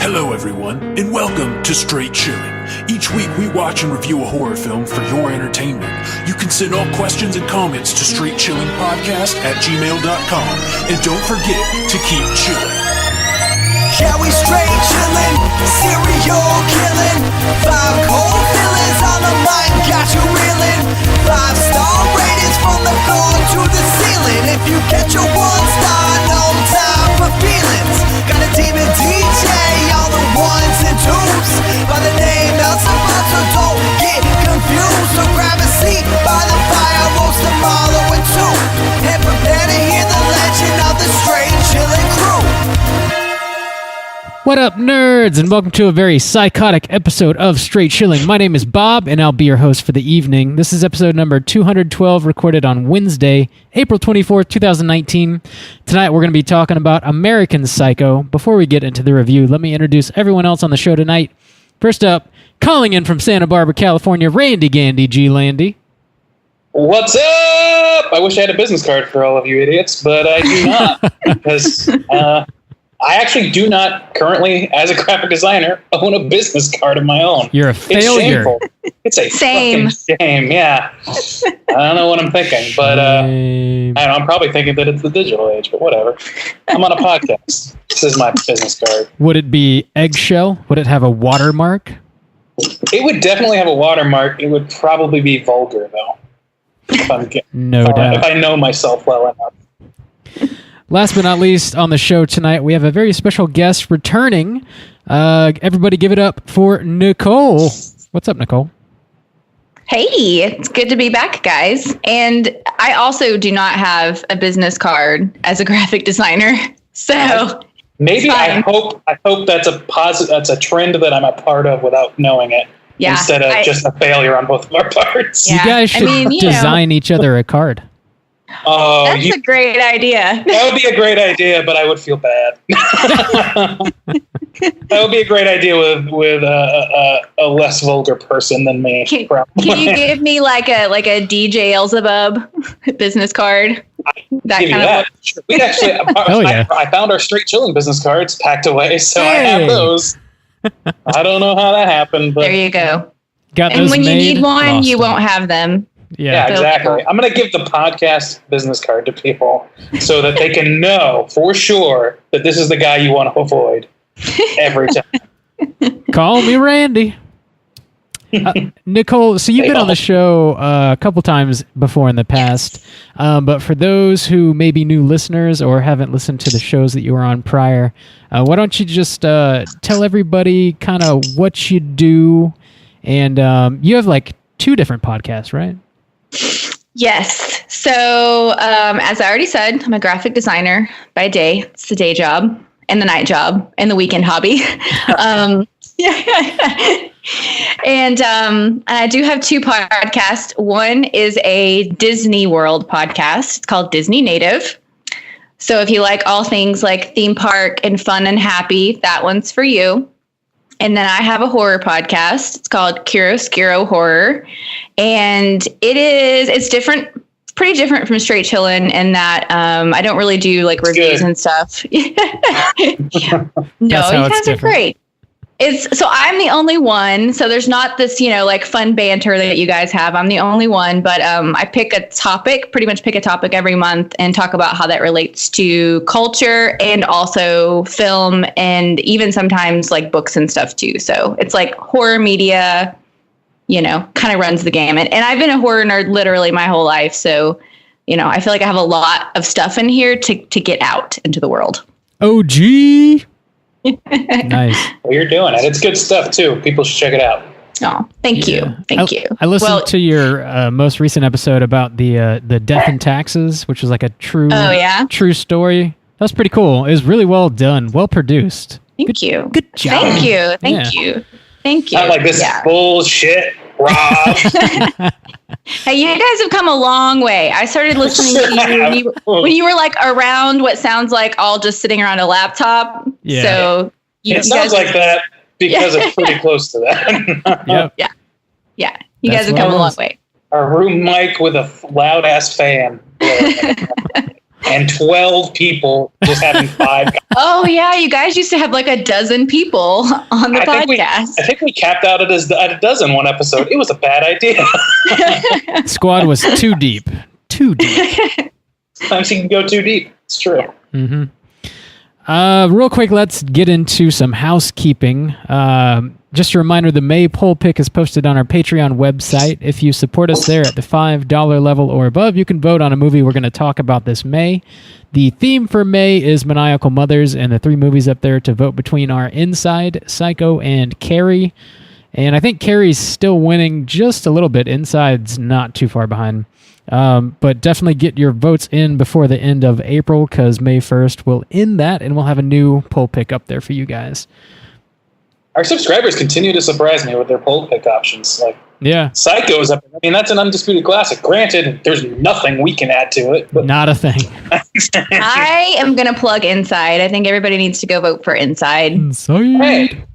Hello everyone, and welcome to Straight Chilling. Each week we watch and review a horror film for your entertainment. You can send all questions and comments to straightchillingpodcast@gmail.com. And don't forget to keep chilling. Yeah, we straight chillin', serial killing. 5 cold villains on the mic, got you reeling. 5-star ratings from the floor to the ceiling. If you get your 1 star, no time for feelings. Got a demon DJ, all the 1s and 2s. By the name of someone, so don't get confused. So grab a seat by the fire, roast them all over 2. And prepare to hear the legend of the Straight Chillin' crew. What up, nerds, and welcome to a very psychotic episode of Straight Chilling. My name is Bob, and I'll be your host for the evening. This is episode number 212, recorded on Wednesday, April 24th, 2019. Tonight, we're going to be talking about American Psycho. Before we get into the review, let me introduce everyone else on the show tonight. First up, calling in from Santa Barbara, California, Randy Gandy G. Landy. What's up? I wish I had a business card for all of you idiots, but I do not, because I actually do not currently, as a graphic designer, own a business card of my own. You're a failure. It's shameful. It's a fucking shame, yeah. I don't know what I'm thinking, but I don't know, I'm probably thinking that it's the digital age, but whatever. I'm on a podcast. This is my business card. Would it be eggshell? Would it have a watermark? It would definitely have a watermark. It would probably be vulgar, though. If I know myself well enough. Last but not least, on the show tonight, we have a very special guest returning. Everybody give it up for Nicole. What's up, Nicole? Hey, it's good to be back, guys. And I also do not have a business card as a graphic designer. So maybe I hope that's a positive, that's a trend that I'm a part of without knowing it. Yeah, instead of just a failure on both of our parts. Yeah. You guys should design each other a card. Oh, that's a great idea. That would be a great idea, but I would feel bad. That would be a great idea with a less vulgar person than me. Can you give me like a DJ Elzebub business card? Sure. We actually, I found our Straight Chilling business cards packed away, so I have those. I don't know how that happened, but there you go. And when you need one, you won't have them. Yeah, exactly. I'm going to give the podcast business card to people so that they can know for sure that this is the guy you want to avoid every time. Call me Randy. Nicole, so you've been on the show a couple times before in the past, but for those who may be new listeners or haven't listened to the shows that you were on prior, why don't you just tell everybody kind of what you do? And you have like 2 different podcasts, right? Yes. So, as I already said, I'm a graphic designer by day. It's the day job and the night job and the weekend hobby. And I do have 2 podcasts. One is a Disney World podcast. It's called Disney Native. So if you like all things like theme park and fun and happy, that one's for you. And then I have a horror podcast. It's called Chiaroscuro Horror. And it's different. It's pretty different from Straight Chillin' in that I don't really do like reviews and stuff. No, you guys are great. So I'm the only one. So there's not this, like fun banter that you guys have. I'm the only one, but I pretty much pick a topic every month and talk about how that relates to culture and also film and even sometimes like books and stuff too. So it's like horror media, kind of runs the gamut. And I've been a horror nerd literally my whole life. So, I feel like I have a lot of stuff in here to get out into the world. OG. Nice. Well, you're doing it. It's good stuff too. People should check it out. Oh, thank you. Thank you. I listened to your most recent episode about the death and taxes, which was like a true story. That was pretty cool. It was really well done, well produced. Thank you. Good job. Thank you. Thank you. Not like this bullshit, Rob. Hey, you guys have come a long way. I started listening to you when you were like around what sounds like all just sitting around a laptop. Yeah. So it sounds like that because it's pretty close to that. Yep. Yeah. You guys have come a long way. Our room mic with a loud ass fan. and 12 people just having 5. Oh yeah, you guys used to have like a dozen people on the podcast. I think we capped out at a dozen one episode. It was a bad idea. Squad was too deep. Too deep. Sometimes you can go too deep. It's true. Mm-hmm. Real quick, let's get into some housekeeping. Just a reminder, the May poll pick is posted on our Patreon website. If you support us there at the $5 level or above, you can vote on a movie we're going to talk about this May. The theme for May is Maniacal Mothers, and the 3 movies up there to vote between are Inside, Psycho, and Carrie. And I think Carrie's still winning just a little bit. Inside's not too far behind. But definitely get your votes in before the end of April, because May 1st will end that, and we'll have a new poll pick up there for you guys. Our subscribers continue to surprise me with their poll pick options. Like, yeah, Psycho's up. I mean, that's an undisputed classic. Granted, there's nothing we can add to it. But not a thing. I am going to plug Inside. I think everybody needs to go vote for Inside. Right.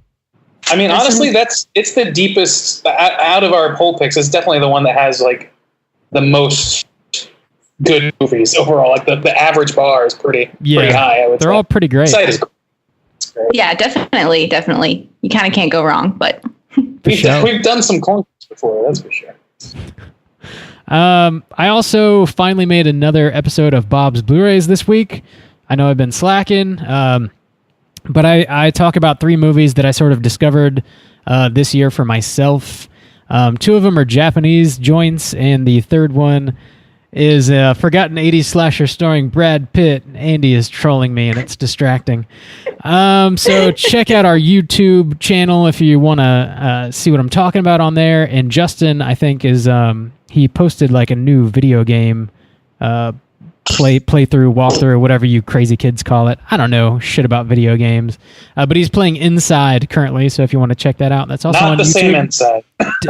I mean, honestly, it's the deepest out of our poll picks. It's definitely the one that has like the most good movies overall. Like the average bar is pretty high. I would say. They're all pretty great. Inside is great. Yeah, definitely. You kind of can't go wrong, but we've done some clunkers before, that's for sure. I also finally made another episode of Bob's Blu-rays this week. I know I've been slacking, but I talk about 3 movies that I sort of discovered this year for myself. 2 of them are Japanese joints, and the third one is a forgotten 80s slasher starring Brad Pitt. Andy is trolling me, and it's distracting. So check out our YouTube channel if you want to see what I'm talking about on there. And Justin, I think, is he posted like a new video game playthrough, walkthrough, whatever you crazy kids call it. I don't know shit about video games, but he's playing Inside currently. So if you want to check that out, that's also not on the YouTube. same Inside.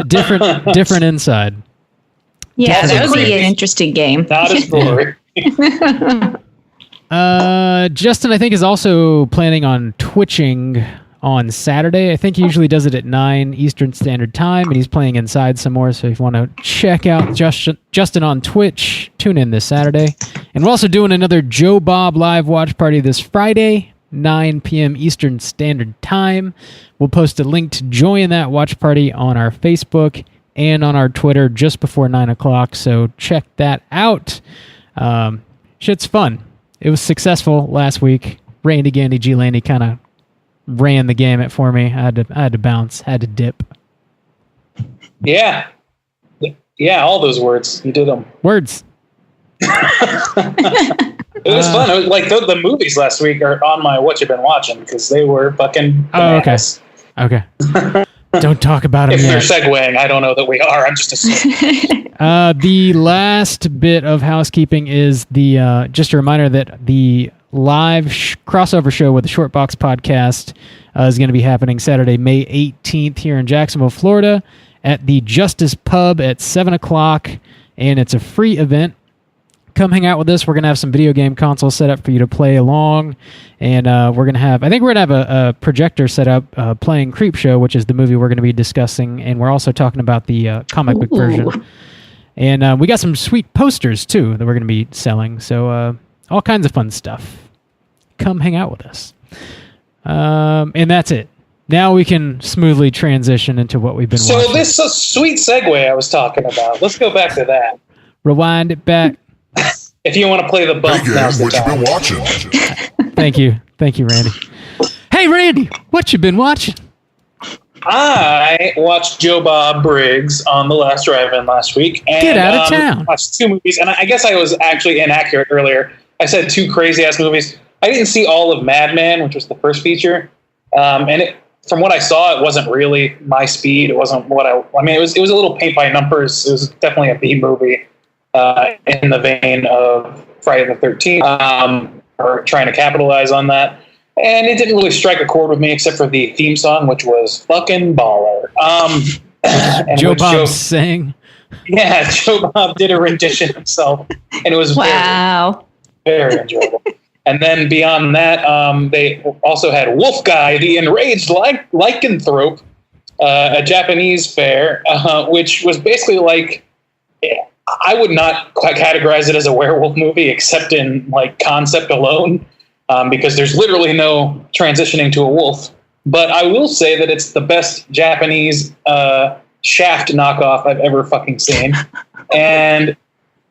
different Inside. Yeah, that would be an interesting game. Not as boring. Justin, I think, is also planning on twitching on Saturday. I think he usually does it at 9 Eastern Standard Time, and he's playing Inside some more. So if you want to check out Justin on Twitch, tune in this Saturday. And we're also doing another Joe Bob live watch party this Friday, 9 p.m. Eastern Standard Time. We'll post a link to join that watch party on our Facebook and on our Twitter just before 9 o'clock, so check that out. Shit's fun. It was successful last week. Randy Gandy G Landy kind of ran the gamut for me. I had to bounce, had to dip. Yeah, all those words. You did them. Words. It was fun. It was like the movies last week are on my What You Been Watching, because they were fucking bananas. Oh, okay. Don't talk about them If yet. they're segueing, I don't know that we are. I'm just assuming. The last bit of housekeeping is the just a reminder that the live crossover show with the Short Box Podcast is going to be happening Saturday, May 18th here in Jacksonville, Florida at the Justice Pub at 7 o'clock, and it's a free event. Come hang out with us. We're going to have some video game consoles set up for you to play along. And we're going to have a projector set up playing Creepshow, which is the movie we're going to be discussing. And we're also talking about the comic book version. And we got some sweet posters, too, that we're going to be selling. So all kinds of fun stuff. Come hang out with us. And that's it. Now we can smoothly transition into what we've been watching. So this sweet segue I was talking about. Let's go back to that. Rewind it back. If you want to play the bump, Hey now's guys, the what you time. been watching? Thank you, Randy. Hey, Randy, what you been watching? I watched Joe Bob Briggs on the last drive-in last week. And, Get out of town. Watched 2 movies, and I guess I was actually inaccurate earlier. I said 2 crazy-ass movies. I didn't see all of Mad Men, which was the first feature. And from what I saw, it wasn't really my speed. It wasn't what I mean, it was a little paint by numbers. It was definitely a B movie. In the vein of Friday the 13th, or trying to capitalize on that. And it didn't really strike a chord with me, except for the theme song, which was fucking baller. And Joe which Bob sang. Yeah, Joe Bob did a rendition himself, and it was Wow. very enjoyable. And then beyond that, they also had Wolf Guy, the Enraged Lycanthrope, a Japanese fare, which was basically like... I would not quite categorize it as a werewolf movie, except in like concept alone, because there's literally no transitioning to a wolf. But I will say that it's the best Japanese Shaft knockoff I've ever fucking seen, and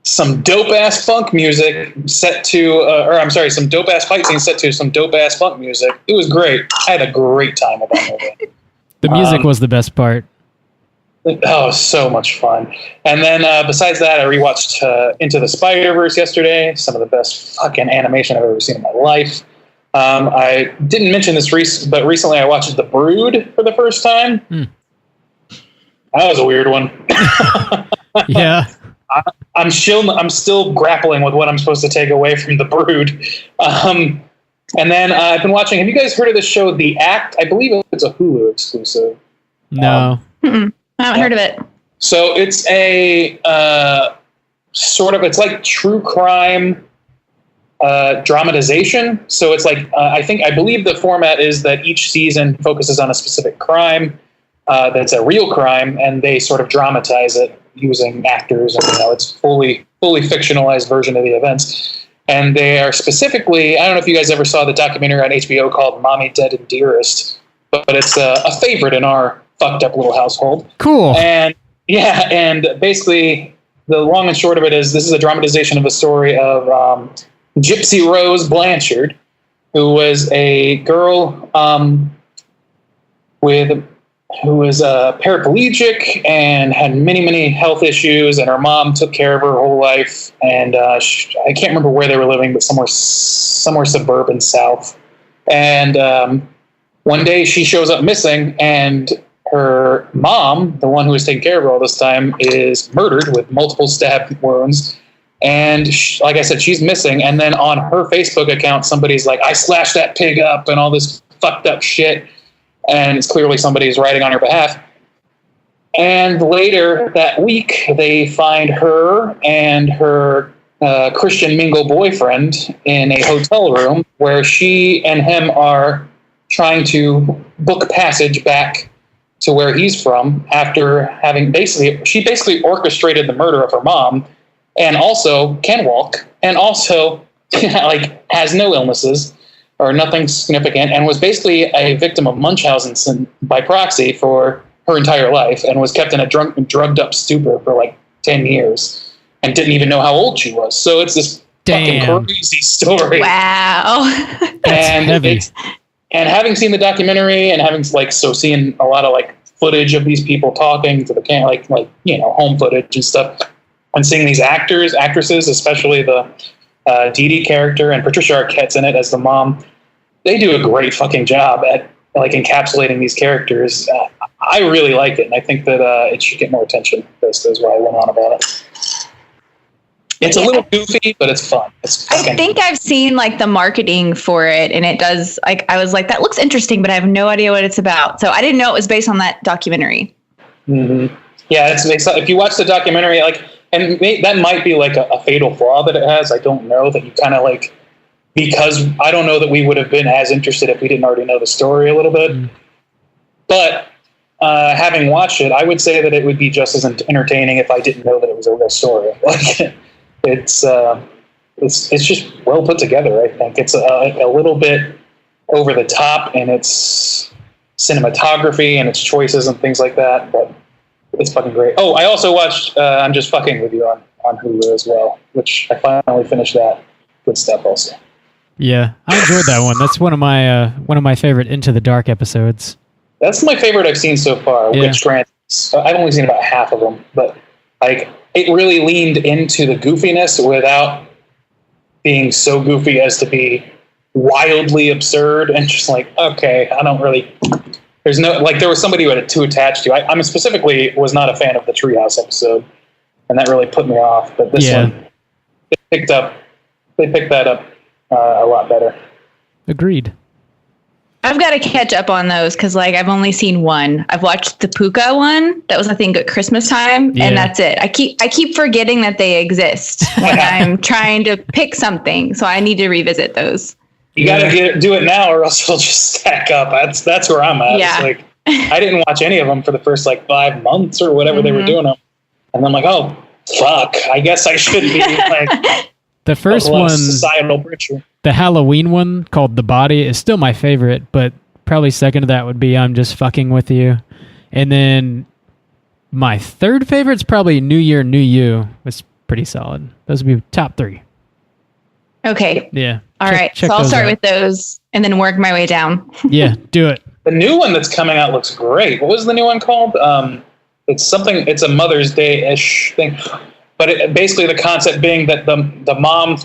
some dope ass funk music set to, some dope ass fight scenes set to some dope ass funk music. It was great. I had a great time with that movie. The music was the best part. Oh, so much fun. And then besides that, I rewatched Into the Spider-Verse yesterday. Some of the best fucking animation I've ever seen in my life. I didn't mention this but recently I watched The Brood for the first time. That was a weird one. Yeah. I'm still grappling with what I'm supposed to take away from The Brood. And then I've been watching, have you guys heard of the show The Act? I believe it's a Hulu exclusive. No. I haven't heard of it. So it's a it's like true crime dramatization. So it's like, I believe the format is that each season focuses on a specific crime that's a real crime, and they sort of dramatize it using actors, and it's fully fictionalized version of the events. And they are specifically, I don't know if you guys ever saw the documentary on HBO called Mommy, Dead and Dearest, but it's a favorite in our fucked up little household. Cool. And basically the long and short of it is this is a dramatization of a story of Gypsy Rose Blanchard, who was a girl who was paraplegic and had many, many health issues, and her mom took care of her whole life. And I can't remember where they were living, but somewhere suburban south. And one day she shows up missing, and her mom, the one who was taking care of her all this time, is murdered with multiple stab wounds. And like I said, she's missing. And then on her Facebook account, somebody's like, I slashed that pig up and all this fucked up shit. And it's clearly somebody's writing on her behalf. And later that week, they find her and her Christian mingle boyfriend in a hotel room where she and him are trying to book passage back to where he's from after having she basically orchestrated the murder of her mom, and also can walk, and also like has no illnesses or nothing significant, and was basically a victim of Munchausen by proxy for her entire life, and was kept in a drugged up stupor for like 10 years and didn't even know how old she was. So it's this fucking crazy story. Wow. And heavy. And having seen the documentary and having seeing a lot of like footage of these people talking to the camera, home footage and stuff, and seeing these actresses, especially the Dee Dee character and Patricia Arquette's in it as the mom, they do a great fucking job at like encapsulating these characters. I really like it, and I think that it should get more attention. This is why I went on about it. It's a little goofy, but it's fun. I think I've seen like the marketing for it, and it does like, I was like, that looks interesting, but I have no idea what it's about. So I didn't know it was based on that documentary. Mm-hmm. Yeah, it's if you watch the documentary, and that might be like a fatal flaw that it has. I don't know, that you kind of like, because I don't know that we would have been as interested if we didn't already know the story a little bit. Mm. But having watched it, I would say that it would be just as entertaining if I didn't know that it was a real story. Like, it's just well put together. I think it's a little bit over the top in its cinematography and its choices and things like that, but it's fucking great. Oh, I also watched I'm Just Fucking With You on Hulu as well, which I finally finished that. Good stuff also. Yeah, I enjoyed that one. That's one of my favorite Into the Dark episodes. That's my favorite I've seen so far. Yeah. Which granted, I've only seen about half of them, but like it really leaned into the goofiness without being so goofy as to be wildly absurd and just like, okay, I don't really. There's no like there was somebody who had it too attached to. I specifically was not a fan of the Treehouse episode, and that really put me off. But this one, they picked that up a lot better. Agreed. I've got to catch up on those because, like, I've only seen one. I've watched the Puka one. That was, I think, at Christmas time, and that's it. I keep forgetting that they exist when I'm trying to pick something, so I need to revisit those. You got to do it now, or else it'll just stack up. That's where I'm at. Yeah. It's like I didn't watch any of them for the first like 5 months or whatever they were doing them, and I'm like, oh, fuck, I guess I should be like The first a less one, societal pressure. the Halloween one called The Body, is still my favorite, but probably second to that would be I'm Just Fucking With You. And then my third favorite's probably New Year, New You. It's pretty solid. Those would be top 3. Okay. Yeah. All right. So I'll start with those and then work my way down. Yeah, do it. The new one that's coming out looks great. What was the new one called? It's a Mother's Day-ish thing. But basically the concept being that the mom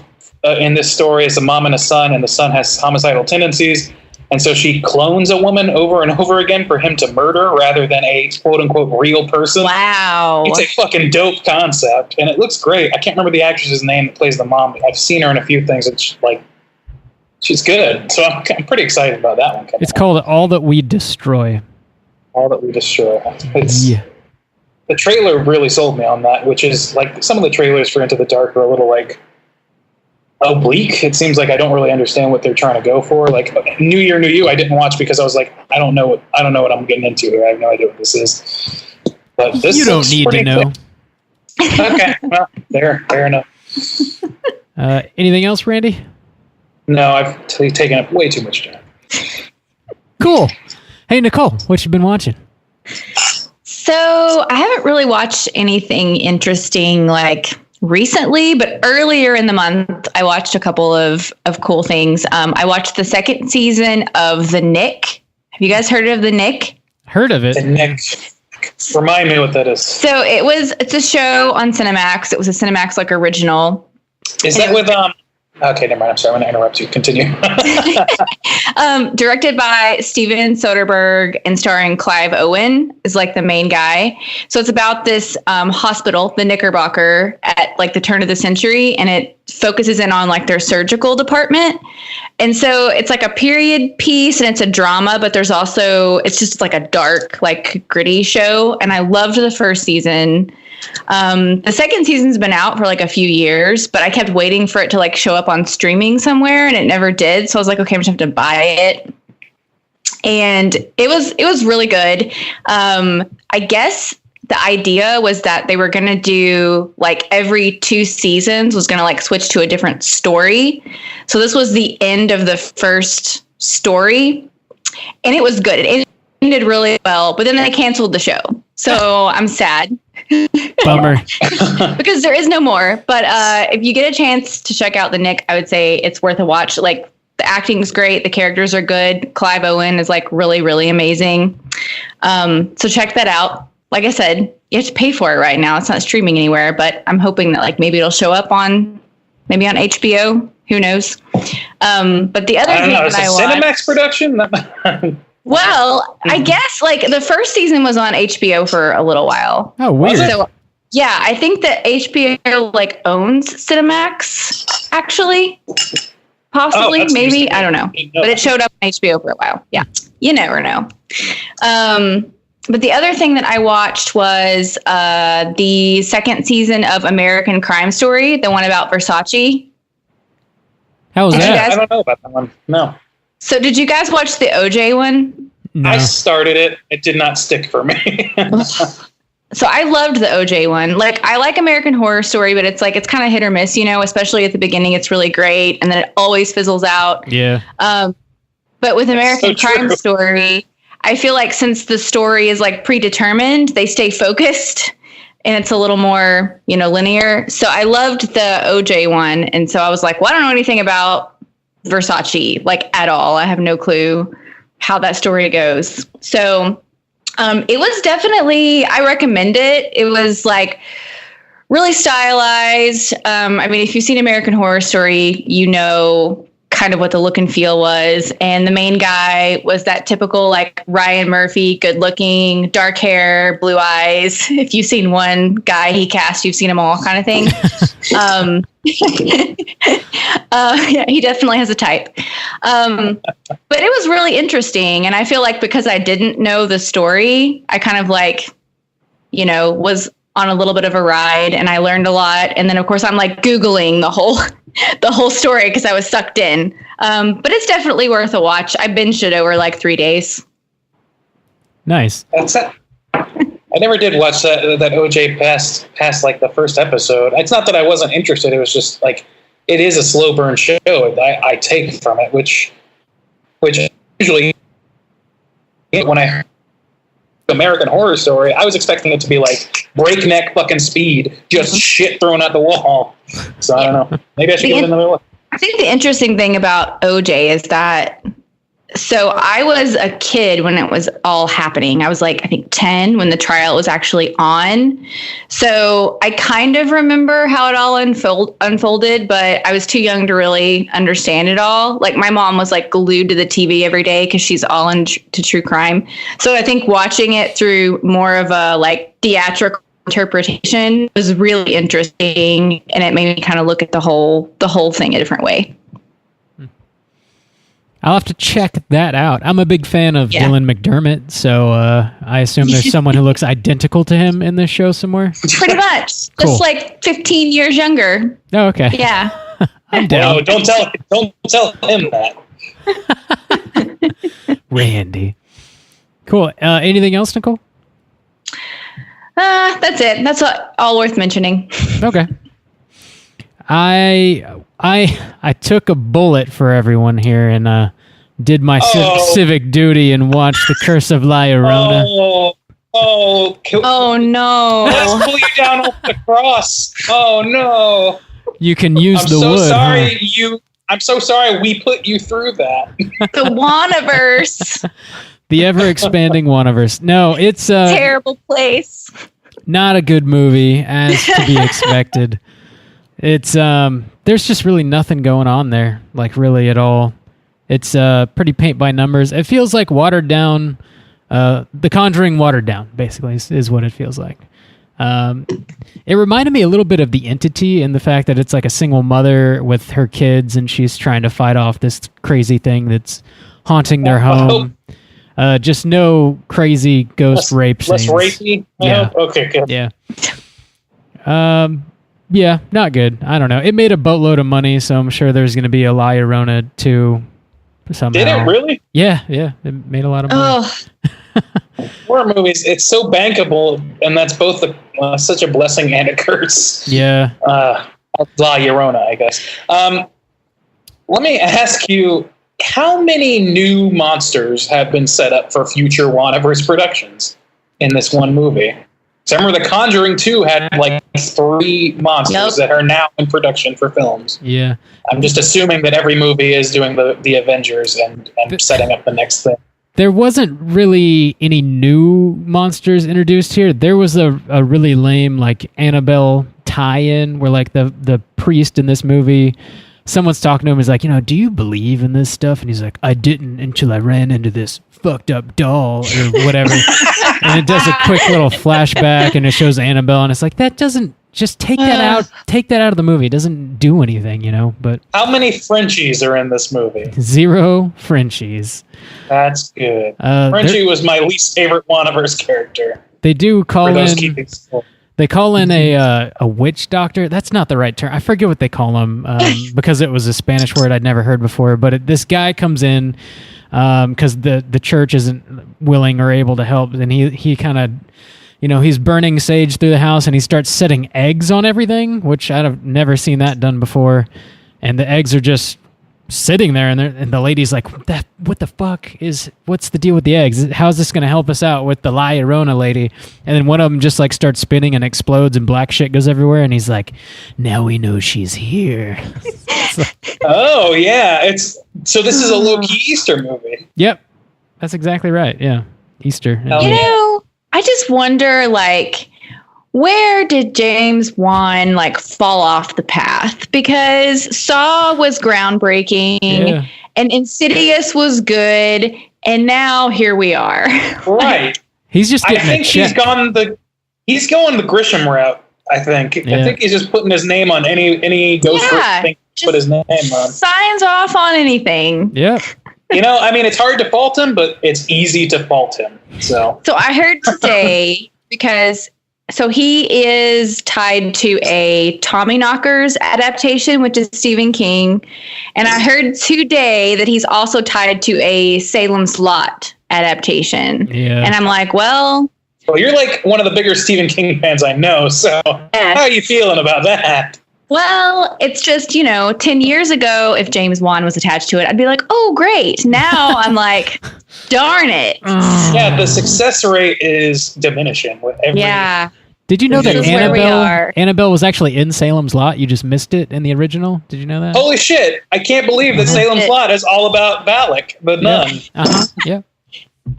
in this story is a mom and a son, and the son has homicidal tendencies. And so she clones a woman over and over again for him to murder rather than a quote-unquote real person. Wow. It's a fucking dope concept, and it looks great. I can't remember the actress's name that plays the mom. I've seen her in a few things. It's like, she's good. So I'm pretty excited about that one. It's called All That We Destroy. All That We Destroy. The trailer really sold me on that, which is like some of the trailers for Into the Dark are a little like oblique. It seems like I don't really understand what they're trying to go for. Like New Year, New You, I didn't watch because I was like, I don't know what I'm getting into here. I have no idea what this is. But this you don't need to know. Okay, well, fair enough. Anything else, Randy? No, I've taken up way too much time. Cool. Hey, Nicole, what you been watching? So I haven't really watched anything interesting like recently, but earlier in the month, I watched a couple of cool things. I watched the second season of The Nick. Have you guys heard of The Nick? Heard of it. The Nick. Remind me what that is. So it's a show on Cinemax. It was a Cinemax like original. Is that with Okay, never mind. I'm sorry. I'm going to interrupt you. Continue. Directed by Steven Soderbergh and starring Clive Owen is like the main guy. So it's about this hospital, the Knickerbocker, at like the turn of the century, and it focuses in on like their surgical department. And so it's like a period piece and it's a drama, but there's also, it's just like a dark, like gritty show. And I loved the first season. The second season's been out for like a few years, but I kept waiting for it to like show up on streaming somewhere and it never did. So I was like, okay, I'm just have to buy it. And it was really good. I guess the idea was that they were going to do like every 2 seasons was going to like switch to a different story. So this was the end of the first story and it was good. It ended really well, but then they canceled the show. So I'm sad. Bummer. Because there is no more. But if you get a chance to check out The Nick, I would say it's worth a watch. Like the acting's great. The characters are good. Clive Owen is like really, really amazing. So check that out. Like I said, you have to pay for it right now. It's not streaming anywhere, but I'm hoping that like maybe it'll show up on HBO. Who knows? But the other thing that I watched, Cinemax production? Well, I guess like the first season was on HBO for a little while. Oh, weird. So yeah, I think that HBO like owns Cinemax actually. Possibly, maybe. I don't know. But it showed up on HBO for a while. Yeah. You never know. But the other thing that I watched was the second season of American Crime Story, the one about Versace. How was that? I don't know about that one. No. So did you guys watch the OJ one? No. I started it. It did not stick for me. So I loved the OJ one. Like I like American Horror Story, but it's like it's kind of hit or miss, you know, especially at the beginning it's really great and then it always fizzles out. Yeah. But with American Crime Story, I feel like since the story is like predetermined, they stay focused and it's a little more, you know, linear. So I loved the OJ one. And so I was like, well, I don't know anything about Versace, like at all. I have no clue how that story goes. So it was definitely, I recommend it. It was like really stylized. I mean, if you've seen American Horror Story, you know kind of what the look and feel was. And the main guy was that typical like Ryan Murphy, good looking, dark hair, blue eyes. If you've seen one guy he cast, you've seen them all kind of thing. Yeah, he definitely has a type. But it was really interesting. And I feel like because I didn't know the story, I kind of like, you know, was on a little bit of a ride and I learned a lot. And then of course I'm like Googling the whole story because I was sucked in. But it's definitely worth a watch. I binged it over like 3 days. Nice. That I never did watch that OJ past like the first episode. It's not that I wasn't interested. It was just like it is a slow burn show. I take from it, which usually when I heard American Horror Story, I was expecting it to be like breakneck fucking speed, just shit thrown at the wall. So I don't know. Maybe I should give it another look. I think the interesting thing about OJ is that, so I was a kid when it was all happening. I was like, I think 10 when the trial was actually on. So I kind of remember how it all unfolded, but I was too young to really understand it all. Like my mom was like glued to the TV every day because she's all into true crime. So I think watching it through more of a like theatrical interpretation was really interesting, and it made me kind of look at the whole thing a different way. I'll have to check that out. I'm a big fan of Dylan McDermott, so I assume there's someone who looks identical to him in this show somewhere. Pretty much. Cool. Just like 15 years younger. Oh, okay. Yeah. I'm down. No, don't tell him that. Randy. Cool. Anything else, Nicole? That's it. That's all worth mentioning. Okay. I took a bullet for everyone here and did my civic duty and watched The Curse of La Llorona. Oh no! Let's pull you down off the cross. Oh no! You can use the wood. Sorry, I'm so sorry we put you through that. The Wanaverse. The ever-expanding Wanaverse. No, it's a terrible place. Not a good movie, as to be expected. It's there's just really nothing going on there, like really at all. It's pretty paint by numbers. It feels like watered down. The Conjuring watered down, basically, is what it feels like. It reminded me a little bit of The Entity in the fact that it's like a single mother with her kids, and she's trying to fight off this crazy thing that's haunting their home. Just no crazy ghost rape scenes. Less rapey? Yeah. Okay, good. Yeah. Yeah, not good. I don't know. It made a boatload of money, so I'm sure there's going to be a La Llorona 2 somehow. Did it really? Yeah. It made a lot of money. Oh. Horror movies, it's so bankable, and that's both such a blessing and a curse. Yeah. La Llorona, I guess. Let me ask you, how many new monsters have been set up for future Wanaverse productions in this one movie? So I remember The Conjuring 2 had like 3 monsters that are now in production for films. Yeah. I'm just assuming that every movie is doing the Avengers and setting up the next thing. There wasn't really any new monsters introduced here. There was a really lame like Annabelle tie-in where like the priest in this movie, someone's talking to him, is like, do you believe in this stuff? And he's like, I didn't until I ran into this fucked up doll or whatever. And it does a quick little flashback and it shows Annabelle, and it's like, that doesn't, just take that out of the movie. It doesn't do anything, But how many Frenchies are in this movie? 0 Frenchies. That's good. Frenchie was my least favorite Wanaverse character. They do call in. They call in a witch doctor. That's not the right term. I forget what they call him because it was a Spanish word I'd never heard before. But this guy comes in because the church isn't willing or able to help, and he kind of, he's burning sage through the house, and he starts setting eggs on everything, which I've never seen that done before. And the eggs are just sitting there, and the lady's like, what the fuck what's the deal with the eggs? How's this going to help us out with the La Llorona lady? And then one of them just like starts spinning and explodes, and black shit goes everywhere, and he's like, now we know she's here. Oh yeah, so this is a low-key Easter movie. Yep, that's exactly right. Yeah, Easter. I just wonder, like, where did James Wan fall off the path? Because Saw was groundbreaking and Insidious was good, and now here we are. Right. He's just getting I think he's going the Grisham route. I think he's just putting his name on any ghost thing. Put his name on. Signs off on anything. Yep. It's hard to fault him, but it's easy to fault him. So I heard today because. So he is tied to a Tommyknockers adaptation, which is Stephen King. And I heard today that he's also tied to a Salem's Lot adaptation. Yeah. And I'm like, well, Well, you're like one of the bigger Stephen King fans I know, so how are you feeling about that? Well, it's just, 10 years ago, if James Wan was attached to it, I'd be like, oh, great. Now I'm like, darn it. Yeah, the success rate is diminishing with every... Yeah. Did you know that This is where we are. Annabelle was actually in Salem's Lot? You just missed it in the original. Did you know that? Holy shit. I can't believe that Salem's Lot is all about Valak, the nun. Yeah.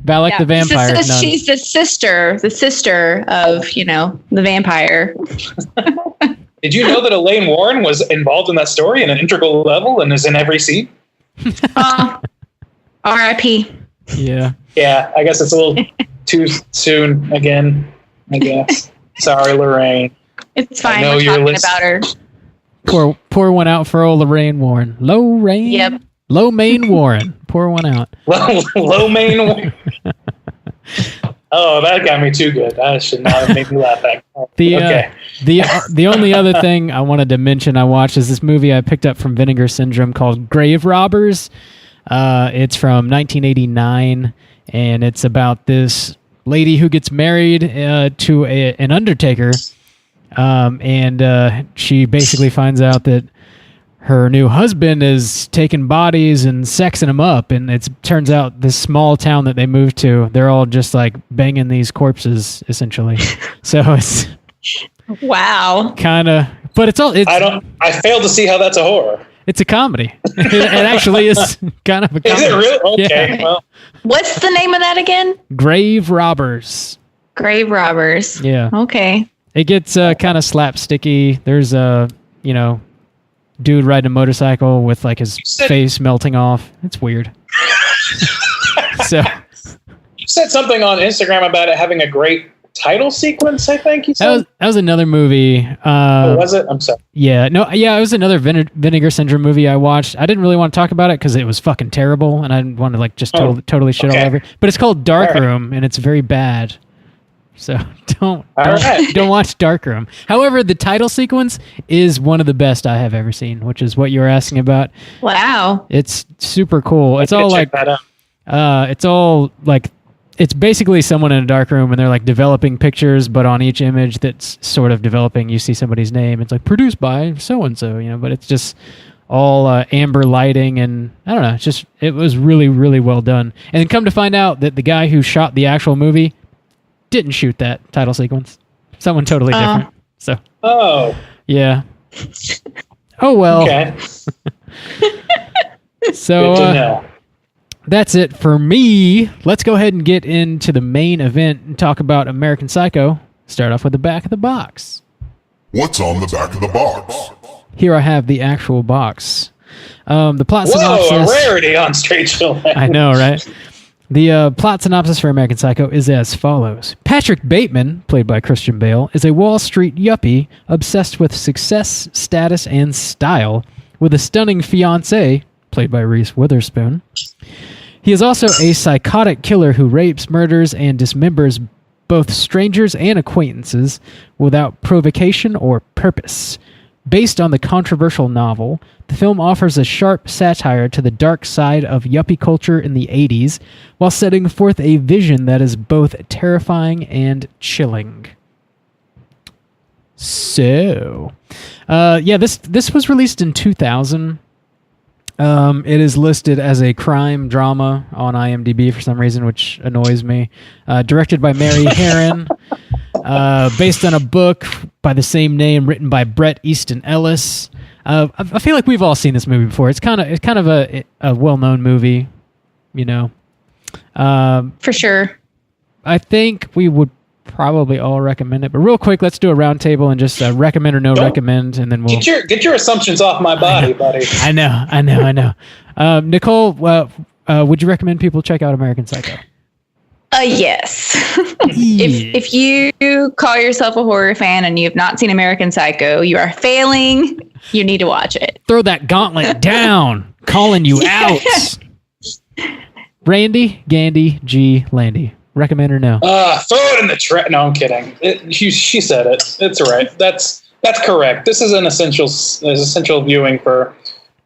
Valak the vampire. Nun. She's the sister of, the vampire. Did you know that Elaine Warren was involved in that story in an integral level and is in every scene? R.I.P. Yeah. Yeah, I guess it's a little too soon again, I guess. Sorry, Lorraine. It's fine. We're talking about her. Pour one out for old Lorraine Warren. Lorraine. Yep. Low Main Warren. Pour one out. Low Main Warren. Oh, that got me too good. That should not have made me laugh. The only other thing I wanted to mention I watched is this movie I picked up from Vinegar Syndrome called Grave Robbers. It's from 1989, and it's about this lady who gets married to an undertaker, and she basically finds out that her new husband is taking bodies and sexing them up, and it turns out this small town that they moved to, they're all just like banging these corpses, essentially. So it's kind of, but it's all. I failed to see how that's a horror. It's a comedy. It actually is kind of a comedy. Is it really? Okay. Yeah. Well, What's the name of that again? Grave Robbers. Grave Robbers. Yeah. Okay. It gets kind of slapsticky. There's a, dude riding a motorcycle with like his face melting off. It's weird. So you said something on Instagram about it having a great title sequence, I think you said. That was another movie. Was it? I'm sorry. Yeah, it was another Vinegar Syndrome movie I watched. I didn't really want to talk about it because it was fucking terrible, and I didn't want to like just totally shit all over it. But it's called Darkroom, and it's very bad. So don't watch Darkroom. However, the title sequence is one of the best I have ever seen, which is what you were asking about. Wow. It's super cool. It's all like it's basically someone in a dark room and they're like developing pictures, but on each image that's sort of developing, you see somebody's name. It's like produced by so-and-so, but it's just all amber lighting, and I don't know. It was really, really well done. And then come to find out that the guy who shot the actual movie didn't shoot that title sequence. Someone totally different. So. Oh. Yeah. Oh well. Okay. So. Good to know. That's it for me. Let's go ahead and get into the main event and talk about American Psycho. Start off with the back of the box. What's on the back of the box? Here I have the actual box. The plot synopsis. Whoa, a rarity on Straight Chill. I know, right? The plot synopsis for American Psycho is as follows. Patrick Bateman, played by Christian Bale, is a Wall Street yuppie obsessed with success, status, and style, with a stunning fiancée, played by Reese Witherspoon. He is also a psychotic killer who rapes, murders, and dismembers both strangers and acquaintances without provocation or purpose. Based on the controversial novel, the film offers a sharp satire to the dark side of yuppie culture in the 80s, while setting forth a vision that is both terrifying and chilling. So, this was released in 2000. It is listed as a crime drama on IMDb for some reason, which annoys me. Directed by Mary Harron, based on a book by the same name, written by Bret Easton Ellis. I feel like we've all seen this movie before. It's kind of a well-known movie, For sure. I think we would probably all recommend it. But real quick, let's do a round table and just recommend or no recommend, and then we'll get your assumptions off my body, buddy. I know. Nicole, would you recommend people check out American Psycho? Yes. if you call yourself a horror fan and you have not seen American Psycho, you are failing. You need to watch it. Throw that gauntlet down. Calling you out. Randy, Gandy, G, Landy. Recommend or no? Throw it in the trash. No, I'm kidding. She said it. It's all right. That's correct. This is an essential viewing for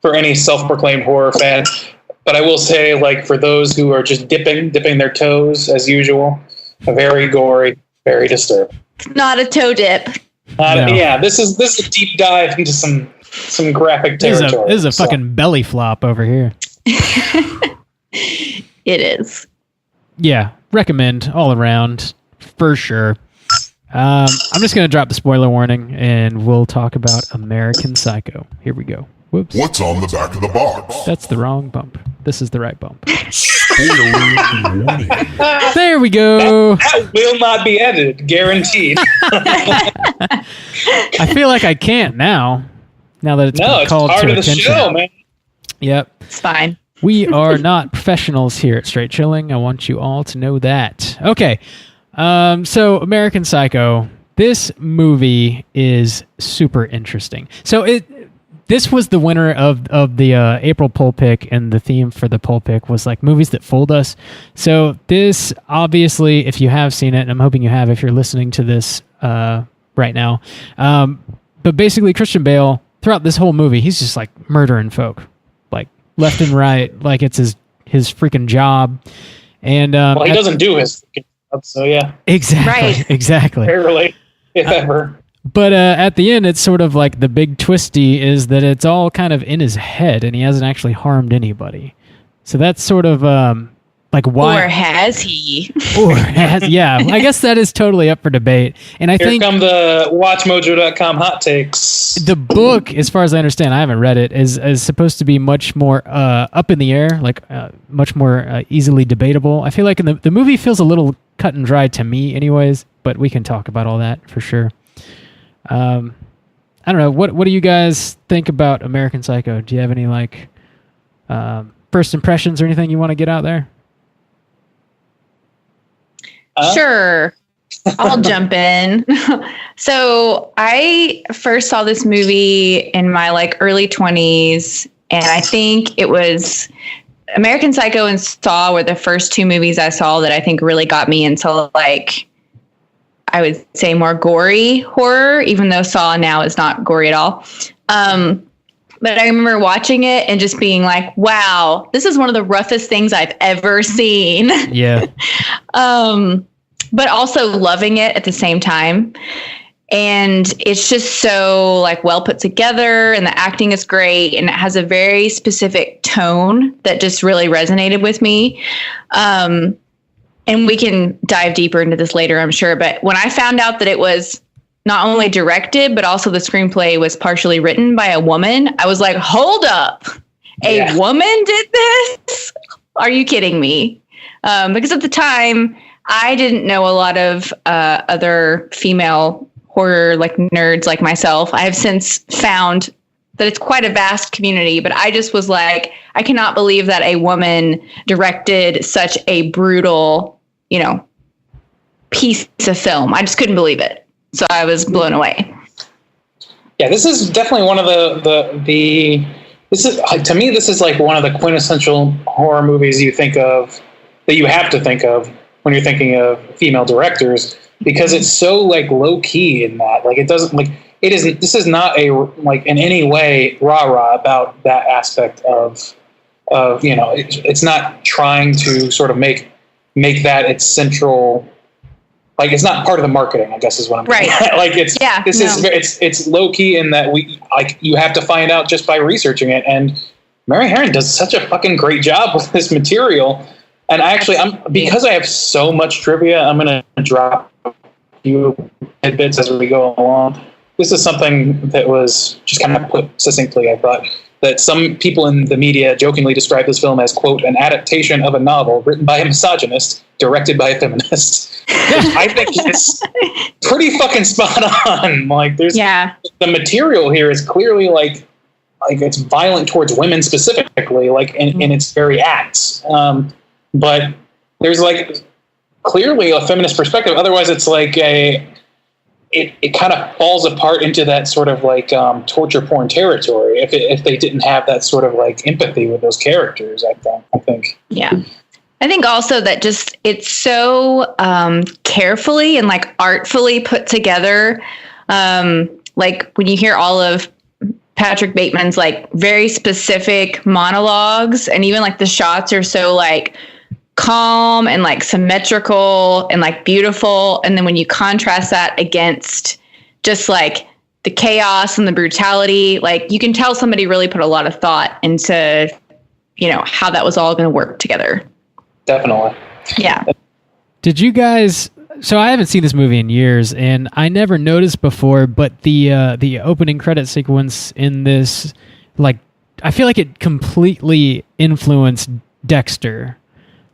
any self-proclaimed horror fan. But I will say, like, for those who are just dipping their toes as usual, very gory, Very disturbing. It's not a toe dip. No. Yeah, this is a deep dive into some graphic territory. This is a fucking belly flop over here. It is. Yeah, recommend all around for sure. I'm just going to drop the spoiler warning and we'll talk about American Psycho. Here we go. Whoops. What's on the back of the box? That's the wrong bump. This is the right bump. Spoiler warning. There we go. That will not be edited, guaranteed. I feel like I can't now that it's been It's called part to of the attention. show, man. Yep. It's fine. We are not professionals here at Straight Chilling. I want you all to know that. Okay. So American Psycho, this movie is super interesting. So this was the winner of the April poll pick, and the theme for the poll pick was like movies that fooled us. So this, obviously, if you have seen it, and I'm hoping you have if you're listening to this right now, but basically Christian Bale, throughout this whole movie, he's just like murdering folk, like left and right, like it's his freaking job. And Well, he doesn't do his freaking job, so yeah. Exactly. Right. Exactly. Rarely, if ever. But at the end, it's sort of like the big twisty is that it's all kind of in his head, and he hasn't actually harmed anybody. So that's sort of like why. Or has he? Yeah, I guess that is totally up for debate. And I Here think come the WatchMojo.com hot takes. the book, as far as I understand, I haven't read it, is supposed to be much more up in the air, like much more easily debatable. I feel like the movie feels a little cut and dry to me, anyways. But we can talk about all that for sure. I don't know. What do you guys think about American Psycho? Do you have any like first impressions or anything you want to get out there? Sure. I'll jump in. So I first saw this movie in my like early 20s, and I think it was American Psycho and Saw were the first two movies I saw that I think really got me into like, I would say more gory horror, even though Saw now is not gory at all. But I remember watching it and just being like, wow, this is one of the roughest things I've ever seen. Yeah. But also loving it at the same time. And it's just so like well put together, and the acting is great, and it has a very specific tone that just really resonated with me. And we can dive deeper into this later, I'm sure. But when I found out that it was not only directed, but also the screenplay was partially written by a woman, I was like, hold up. A woman did this? Are you kidding me? Because at the time, I didn't know a lot of other female horror like nerds like myself. I have since found that it's quite a vast community, but I just was like, I cannot believe that a woman directed such a brutal, piece of film. I just couldn't believe it. So I was blown away. Yeah, this is definitely one of this is, to me, this is like one of the quintessential horror movies you think of, that you have to think of when you're thinking of female directors, because it's so like low key in that, like it doesn't like it isn't. This is not a like in any way rah-rah about that aspect of it's not trying to sort of make that its central. Like it's not part of the marketing, I guess is what I'm right. Like it's low key in that you have to find out just by researching it. And Mary Harron does such a fucking great job with this material. And actually, because I have so much trivia, I'm going to drop a few tidbits as we go along. This is something that was just kind of put succinctly, I thought, that some people in the media jokingly describe this film as, quote, an adaptation of a novel written by a misogynist, directed by a feminist. I think it's pretty fucking spot on. Like, the material here is clearly like it's violent towards women specifically, like in its very acts. But there's like clearly a feminist perspective. Otherwise, it's like it kind of falls apart into that sort of like torture porn territory if they didn't have that sort of like empathy with those characters. I think. Yeah. I think also that just it's so carefully and like artfully put together. Like when you hear all of Patrick Bateman's like very specific monologues, and even like the shots are so like calm and like symmetrical and like beautiful. And then when you contrast that against just like the chaos and the brutality, like you can tell somebody really put a lot of thought into, how that was all going to work together. Definitely. Yeah. Did you guys? So I haven't seen this movie in years, and I never noticed before. But the opening credit sequence in this, like, I feel like it completely influenced Dexter.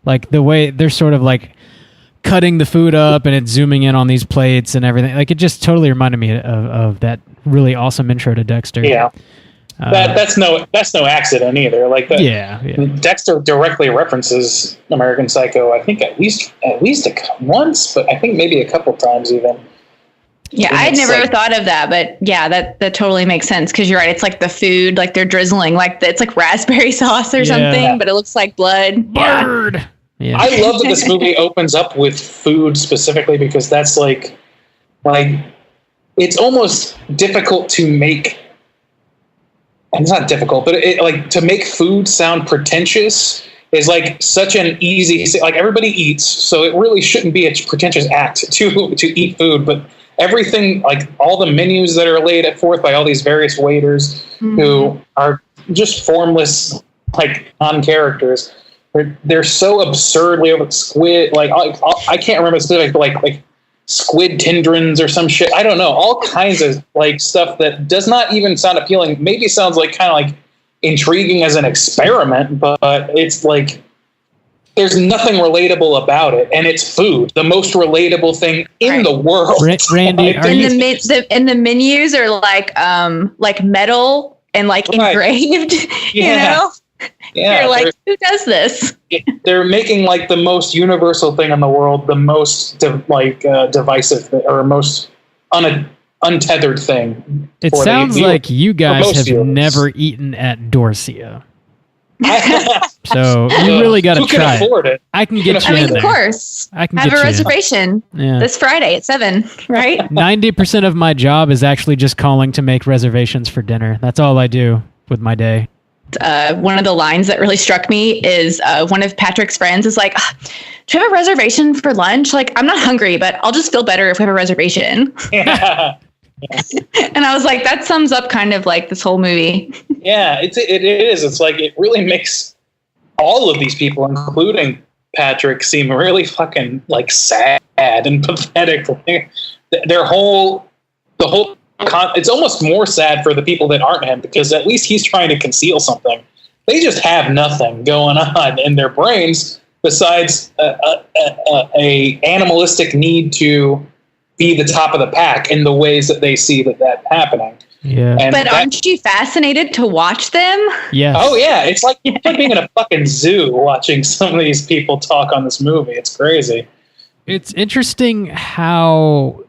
Like the way they're sort of like cutting the food up and it's zooming in on these plates and everything. Like it just totally reminded me of that really awesome intro to Dexter. Yeah. That's no accident either. Like that. Yeah. Dexter directly references American Psycho. I think at least once, but I think maybe a couple times even. Yeah, I had never thought of that, but yeah, that totally makes sense because you're right. It's like the food, like they're drizzling, like it's like raspberry sauce or something, but it looks like blood. Bird. Yeah. I love that this movie opens up with food specifically because that's like it's almost difficult to make. And it's not difficult, but to make food sound pretentious is like such an easy. Like everybody eats, so it really shouldn't be a pretentious act to eat food. But everything, like all the menus that are laid forth by all these various waiters who are just formless, like non-characters. They're so absurdly over squid. Like I can't remember specific, but like squid tendrons or some shit. I don't know. All kinds of like stuff that does not even sound appealing. Maybe sounds like kind of like intriguing as an experiment, but it's like there's nothing relatable about it, and it's food, the most relatable thing in the world. Randy, and the menus are like metal and like engraved. Yeah. Yeah, you're like, who does this? They're making like the most universal thing in the world, the most divisive or most untethered thing. It sounds like you guys have never eaten at Dorsia. So you really got to try it. I can get you in there. Of course. I can have get a you reservation this Friday at 7, right? 90% of my job is actually just calling to make reservations for dinner. That's all I do with my day. One of the lines that really struck me is one of Patrick's friends is like, do you have a reservation for lunch? Like, I'm not hungry, but I'll just feel better if we have a reservation. Yeah. And I was like, that sums up kind of like this whole movie. Yeah, it is. It's like, it really makes all of these people, including Patrick, seem really fucking like sad and pathetic. It's almost more sad for the people that aren't him because at least he's trying to conceal something. They just have nothing going on in their brains besides a animalistic need to be the top of the pack in the ways that they see that happening. Yeah. But aren't you fascinated to watch them? Yes. Oh yeah, it's like being in a fucking zoo watching some of these people talk on this movie. It's crazy. It's interesting how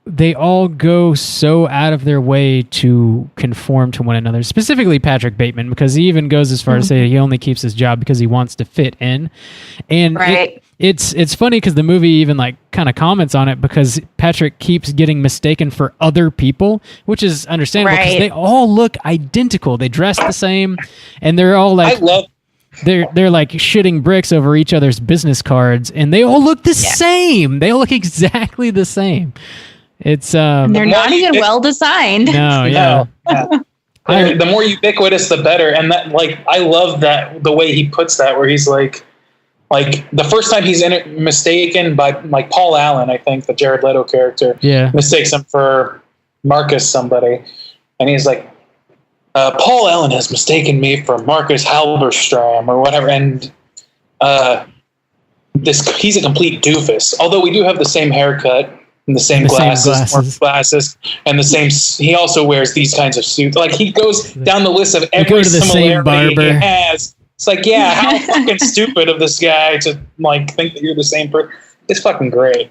they all go so out of their way to conform to one another, specifically Patrick Bateman, because he even goes as far as to say he only keeps his job because he wants to fit in. And it's funny because the movie even like kind of comments on it because Patrick keeps getting mistaken for other people, which is understandable because they all look identical. They dress the same and they're all like... They're like shitting bricks over each other's business cards and they all look the same. They all look exactly the same. It's they're not even well designed. No, yeah. The more ubiquitous, the better. And that, like, I love that the way he puts that, where he's like the first time he's mistaken by like Paul Allen, I think the Jared Leto character, mistakes him for Marcus somebody, and he's like, Paul Allen has mistaken me for Marcus Halberstram or whatever, and he's a complete doofus. Although we do have the same haircut. And the same glasses, and the same. He also wears these kinds of suits. Like he goes down the list of every similarity he has. It's like, yeah, how fucking stupid of this guy to like think that you're the same person. It's fucking great.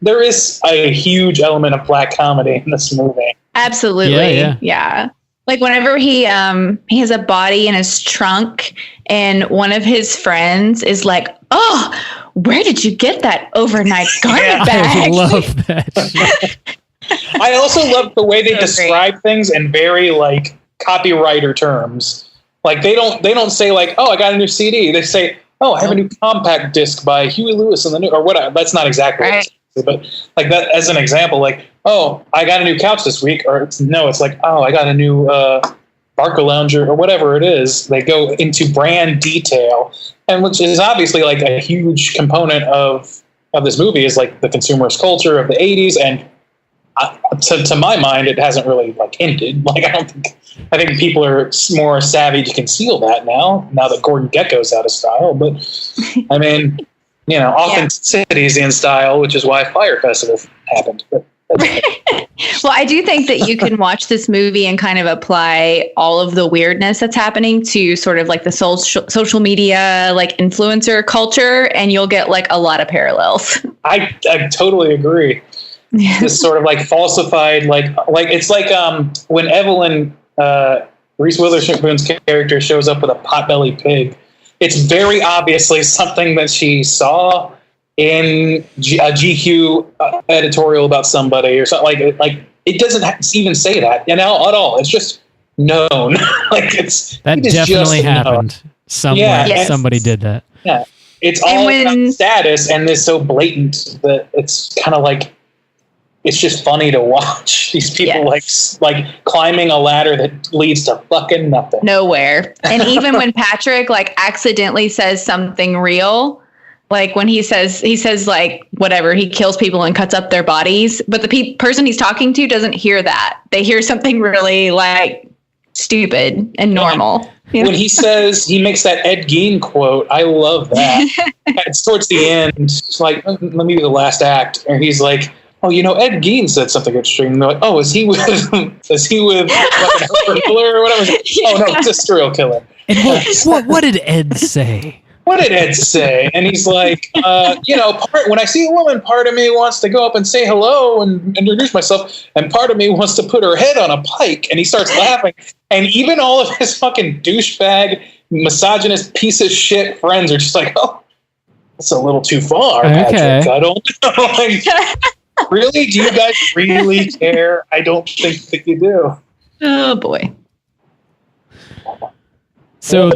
There is a huge element of black comedy in this movie. Absolutely, yeah. Like whenever he has a body in his trunk, and one of his friends is like, "Oh, where did you get that overnight garment bag?" I love that. I also love the way they describe things in very like copywriter terms. Like they don't say like, "Oh, I got a new CD." They say, oh, I have a new compact disc by Huey Lewis and the new, or whatever. That's not exactly Right. what it is, but like that as an example, like, oh, I got a new couch this week, or it's like, oh, I got a new Barca Lounger or whatever it is. They go into brand detail, and which is obviously like a huge component of this movie is like the consumerist culture of the 80s. And to my mind, it hasn't really like ended. Like, I think people are more savvy to conceal that now that Gordon Gekko's out of style. But I mean, authenticity is in style, which is why Fyre Festival happened. But Well, I do think that you can watch this movie and kind of apply all of the weirdness that's happening to sort of like the social media, like influencer culture, and you'll get like a lot of parallels. I totally agree. This sort of like falsified, like it's like when Evelyn, Reese Witherspoon's character, shows up with a potbelly pig. It's very obviously something that she saw in a GQ editorial about somebody or something. Like it doesn't even say that, at all. It's just known. Like it's that definitely happened somewhere. Yeah, yes. Somebody did that. Yeah, it's all about status, and it's so blatant that it's kind of like it's just funny to watch these people like climbing a ladder that leads to fucking nothing. Nowhere. And even when Patrick like accidentally says something real, like when he says like whatever, he kills people and cuts up their bodies, but the person he's talking to doesn't hear that. They hear something really like stupid and normal. Yeah. When he says, he makes that Ed Gein quote, I love that. It's towards the end. It's like, let me do the last act. And he's like, oh, Ed Gein said something extreme. And they're like, oh, is he with fucking Herbert Miller or whatever? Oh, no, it's a serial killer. And what did Ed say? What did Ed say? And he's like, when I see a woman, part of me wants to go up and say hello and introduce myself, and part of me wants to put her head on a pike. And he starts laughing. And even all of his fucking douchebag, misogynist piece of shit friends are just like, oh, that's a little too far, Patrick. I don't know. Like, really? Do you guys really care? I don't think that you do. Oh, boy. So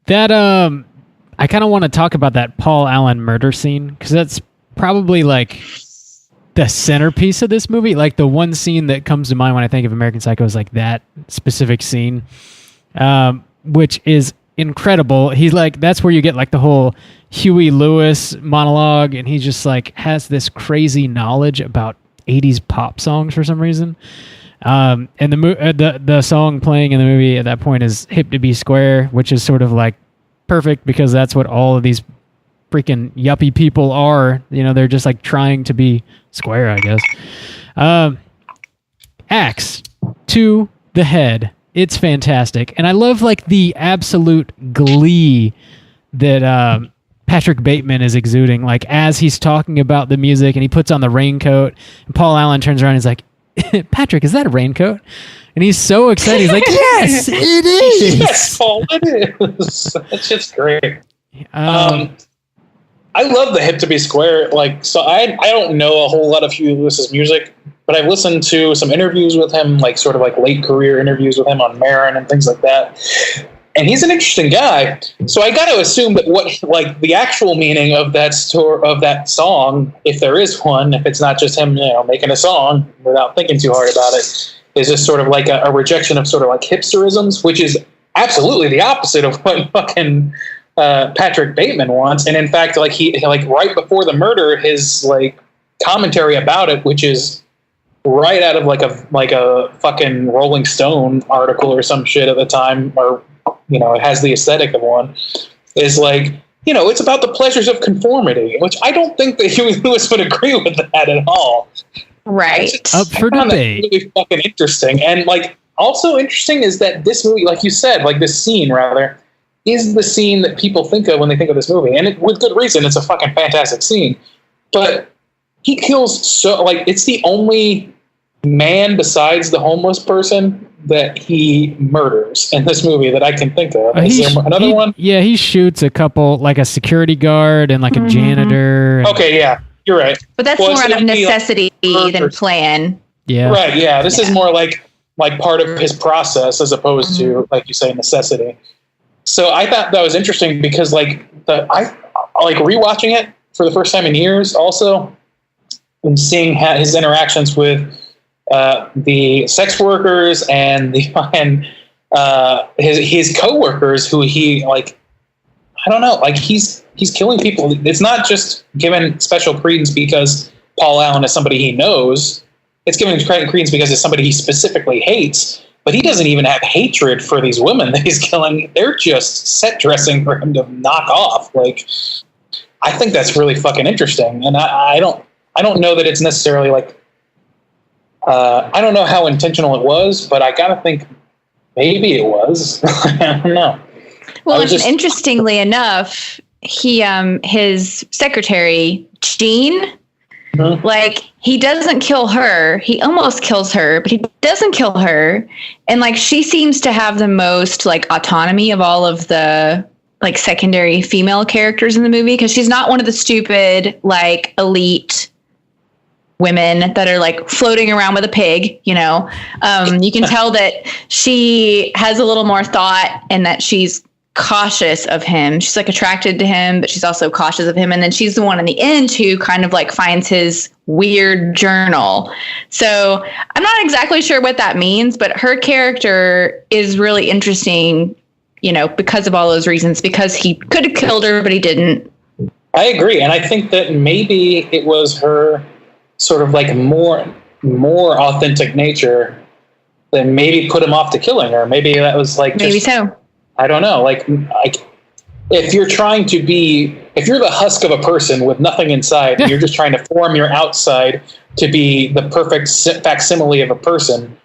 that, I kind of want to talk about that Paul Allen murder scene, because that's probably like the centerpiece of this movie. Like the one scene that comes to mind when I think of American Psycho is like that specific scene, which is incredible. He's like, that's where you get like the whole Huey Lewis monologue, and he just like has this crazy knowledge about 80s pop songs for some reason. And the song playing in the movie at that point is Hip to Be Square, which is sort of like perfect because that's what all of these freaking yuppie people are. They're just like trying to be square, I guess. Axe to the head. It's fantastic. And I love like the absolute glee that Patrick Bateman is exuding, like as he's talking about the music and he puts on the raincoat and Paul Allen turns around and he's like, Patrick, is that a raincoat? And he's so excited. He's like, yes, it is. Yes, Paul, it is. It's just great. I love the Hip to Be Square. Like, so I don't know a whole lot of Huey Lewis's music, but I've listened to some interviews with him, like sort of like late career interviews with him on Maron and things like that. And he's an interesting guy. So I got to assume that what like the actual meaning of that song, if there is one, if it's not just him, making a song without thinking too hard about it, is just sort of like a rejection of sort of like hipsterisms, which is absolutely the opposite of what fucking Patrick Bateman wants. And in fact, like he right before the murder, his like commentary about it, which is right out of like a fucking Rolling Stone article or some shit at the time, or it has the aesthetic of one, is like, it's about the pleasures of conformity, which I don't think that Huey Lewis would agree with that at all. Right. Up for debate. Really fucking interesting. And like also interesting is that this movie, like you said, like this scene rather, is the scene that people think of when they think of this movie. And with good reason, it's a fucking fantastic scene. But he kills it's the only man besides the homeless person that he murders in this movie that I can think of. Is there another one? Yeah, he shoots a couple, like a security guard and like a janitor. Okay, yeah, you're right. But that's more out of necessity than plan. Yeah. Right, yeah. This is more like part of his process as opposed to, like you say, necessity. So I thought that was interesting because like I like rewatching it for the first time in years also, and seeing his interactions with the sex workers and his coworkers who he like, I don't know, like he's killing people. It's not just given special credence because Paul Allen is somebody he knows. It's given credence because it's somebody he specifically hates. But he doesn't even have hatred for these women that he's killing. They're just set dressing for him to knock off. Like, I think that's really fucking interesting. And I don't know that it's necessarily like, I don't know how intentional it was, but I gotta think maybe it was. I don't know. Well, interestingly enough, his secretary, Jean, like, he doesn't kill her. He almost kills her, but he doesn't kill her. And like, she seems to have the most like autonomy of all of the like secondary female characters in the movie, because she's not one of the stupid like elite women that are like floating around with a pig, you know. You can tell that she has a little more thought and that she's cautious of him. She's like attracted to him, but she's also cautious of him. And then she's the one in the end who kind of like finds his weird journal. So I'm not exactly sure what that means, but her character is really interesting, you know, because of all those reasons, because he could have killed her, but he didn't. I agree. And I think that maybe it was her sort of like more authentic nature that maybe put him off to killing her. Maybe that was like, maybe so. I don't know. Like if you're the husk of a person with nothing inside, and you're just trying to form your outside to be the perfect facsimile of a person,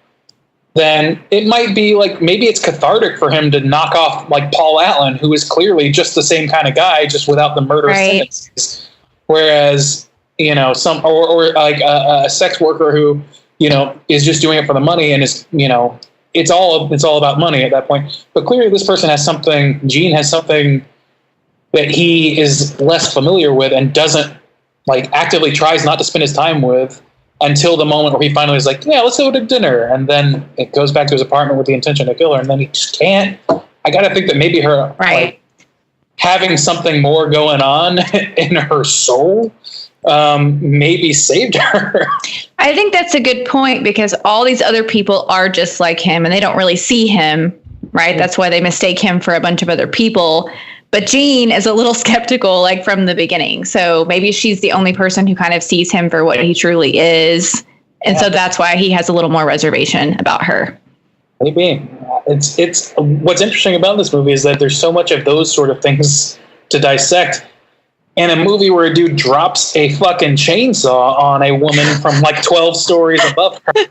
then it might be like, maybe it's cathartic for him to knock off like Paul Allen, who is clearly just the same kind of guy, just without the murderous tendencies. Whereas, you know, or like a sex worker who, you know, is just doing it for the money and is, you know, it's all about money at that point. But clearly this person has something, Gene has something that he is less familiar with and doesn't like actively tries not to spend his time with until the moment where he finally is like, yeah, let's go to dinner. And then it goes back to his apartment with the intention to kill her. And then he just can't. I got to think that maybe her like, having something more going on in her soul maybe saved her. I think that's a good point, because all these other people are just like him and they don't really see him, right? That's why they mistake him for a bunch of other people. But Jean is a little skeptical, like from the beginning. So maybe she's the only person who kind of sees him for what he truly is. And so that's why he has a little more reservation about her. Maybe. It's what's interesting about this movie is that there's so much of those sort of things to dissect. And a movie where a dude drops a fucking chainsaw on a woman from like 12 stories above her,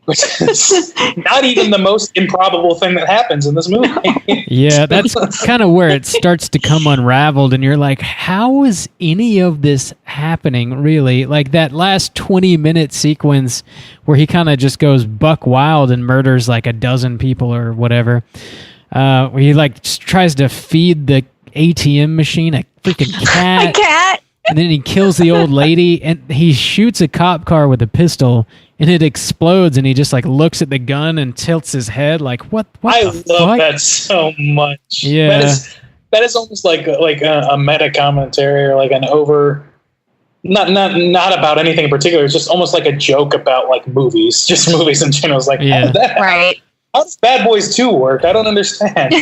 which is not even the most improbable thing that happens in this movie. Yeah, that's kind of where it starts to come unraveled, and you're like, how is any of this happening, really? Like that last 20-minute sequence where he kind of just goes buck wild and murders like a dozen people or whatever, where he like tries to feed the ATM machine a freaking cat. A cat. And then he kills the old lady, and he shoots a cop car with a pistol, and it explodes, and he just like looks at the gun and tilts his head like, what I the love fuck? that so much. Yeah. That is almost like a meta commentary, or like an over, not about anything in particular. It's just almost like a joke about like movies, just movies in general. It's like, Yeah. how did that happen? Right. How does Bad Boys 2 work? I don't understand.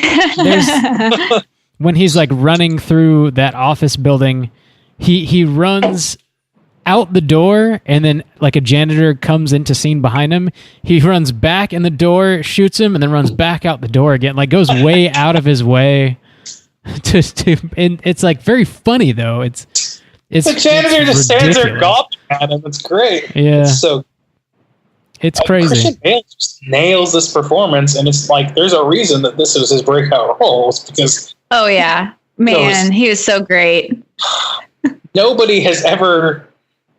When he's like running through that office building, he runs out the door, and then like a janitor comes into scene behind him. He runs back in the door, shoots him, and then runs back out the door again. Like goes way out of his way to and it's like very funny though. It's the janitor just stands there gawping at him. It's great. Yeah. It's crazy. Christian Bale just nails this performance, and it's like there's a reason that this is his breakout role. It's because Oh yeah, man, he was so great. Nobody has ever,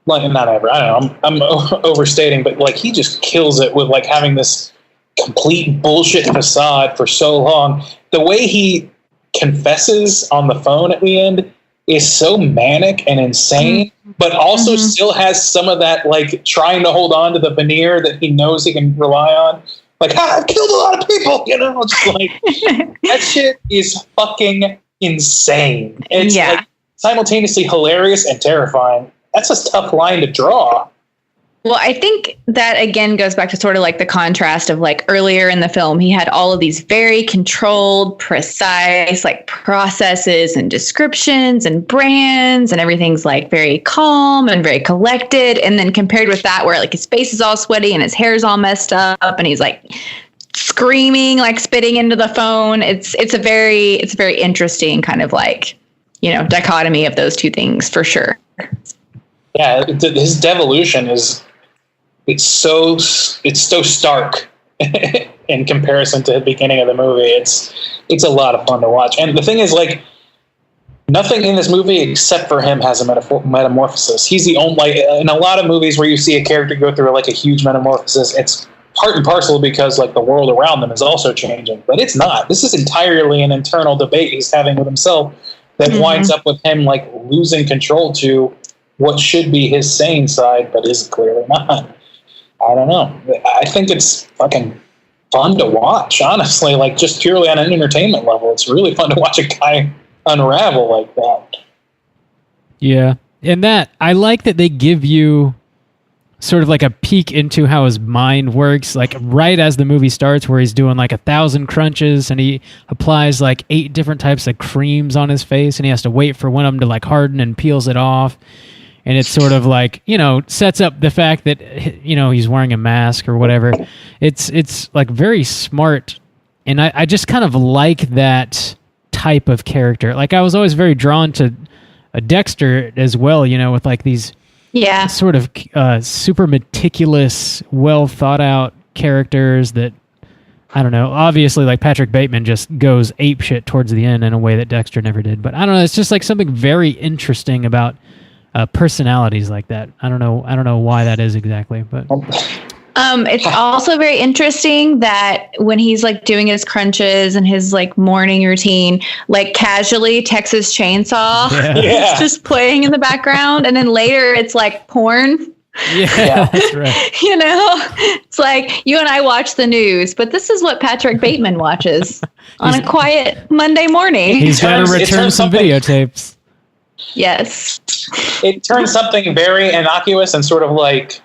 like, not ever. I don't know. I'm overstating, but like he just kills it with like having this complete bullshit facade for so long. The way he confesses on the phone at the end is so manic and insane, but also still has some of that like trying to hold on to the veneer that he knows he can rely on. like, I've killed a lot of people, just like, that shit is fucking insane. It's like simultaneously hilarious and terrifying. That's a tough line to draw. Well, I think that again goes back to sort of like the contrast of like earlier in the film, he had all of these very controlled, precise like processes and descriptions and brands, and everything's like very calm and very collected. And then compared with that, where like his face is all sweaty and his hair's all messed up and he's like screaming, like spitting into the phone. It's a very interesting kind of like, dichotomy of those two things for sure. Yeah, his devolution it's so stark in comparison to the beginning of the movie. It's a lot of fun to watch. And the thing is, like, nothing in this movie except for him has a metamorphosis. He's the only, like, in a lot of movies where you see a character go through like a huge metamorphosis, it's part and parcel because like the world around them is also changing. But it's not. This is entirely an internal debate he's having with himself that winds up with him like losing control to what should be his sane side, but is clearly not. I don't know. I think it's fucking fun to watch, honestly, like just purely on an entertainment level. It's really fun to watch a guy unravel like that. Yeah. And that, I like that they give you sort of like a peek into how his mind works, like right as the movie starts, where he's doing like 1,000 crunches and he applies like 8 different types of creams on his face and he has to wait for one of them to like harden and peels it off. And it's sort of like, sets up the fact that, he's wearing a mask or whatever. It's like very smart. And I just kind of like that type of character. Like I was always very drawn to Dexter as well, with like these sort of super meticulous, well thought out characters that, I don't know, obviously like Patrick Bateman just goes apeshit towards the end in a way that Dexter never did. But I don't know, it's just like something very interesting about personalities like that. I don't know why that is exactly, but it's also very interesting that when he's like doing his crunches and his like morning routine, like casually Texas Chainsaw is just playing in the background, and then later it's like porn. Yeah, that's right. It's like you and I watch the news, but this is what Patrick Bateman watches on a quiet Monday morning. He's got to return some videotapes. Yes. It turns something very innocuous and sort of like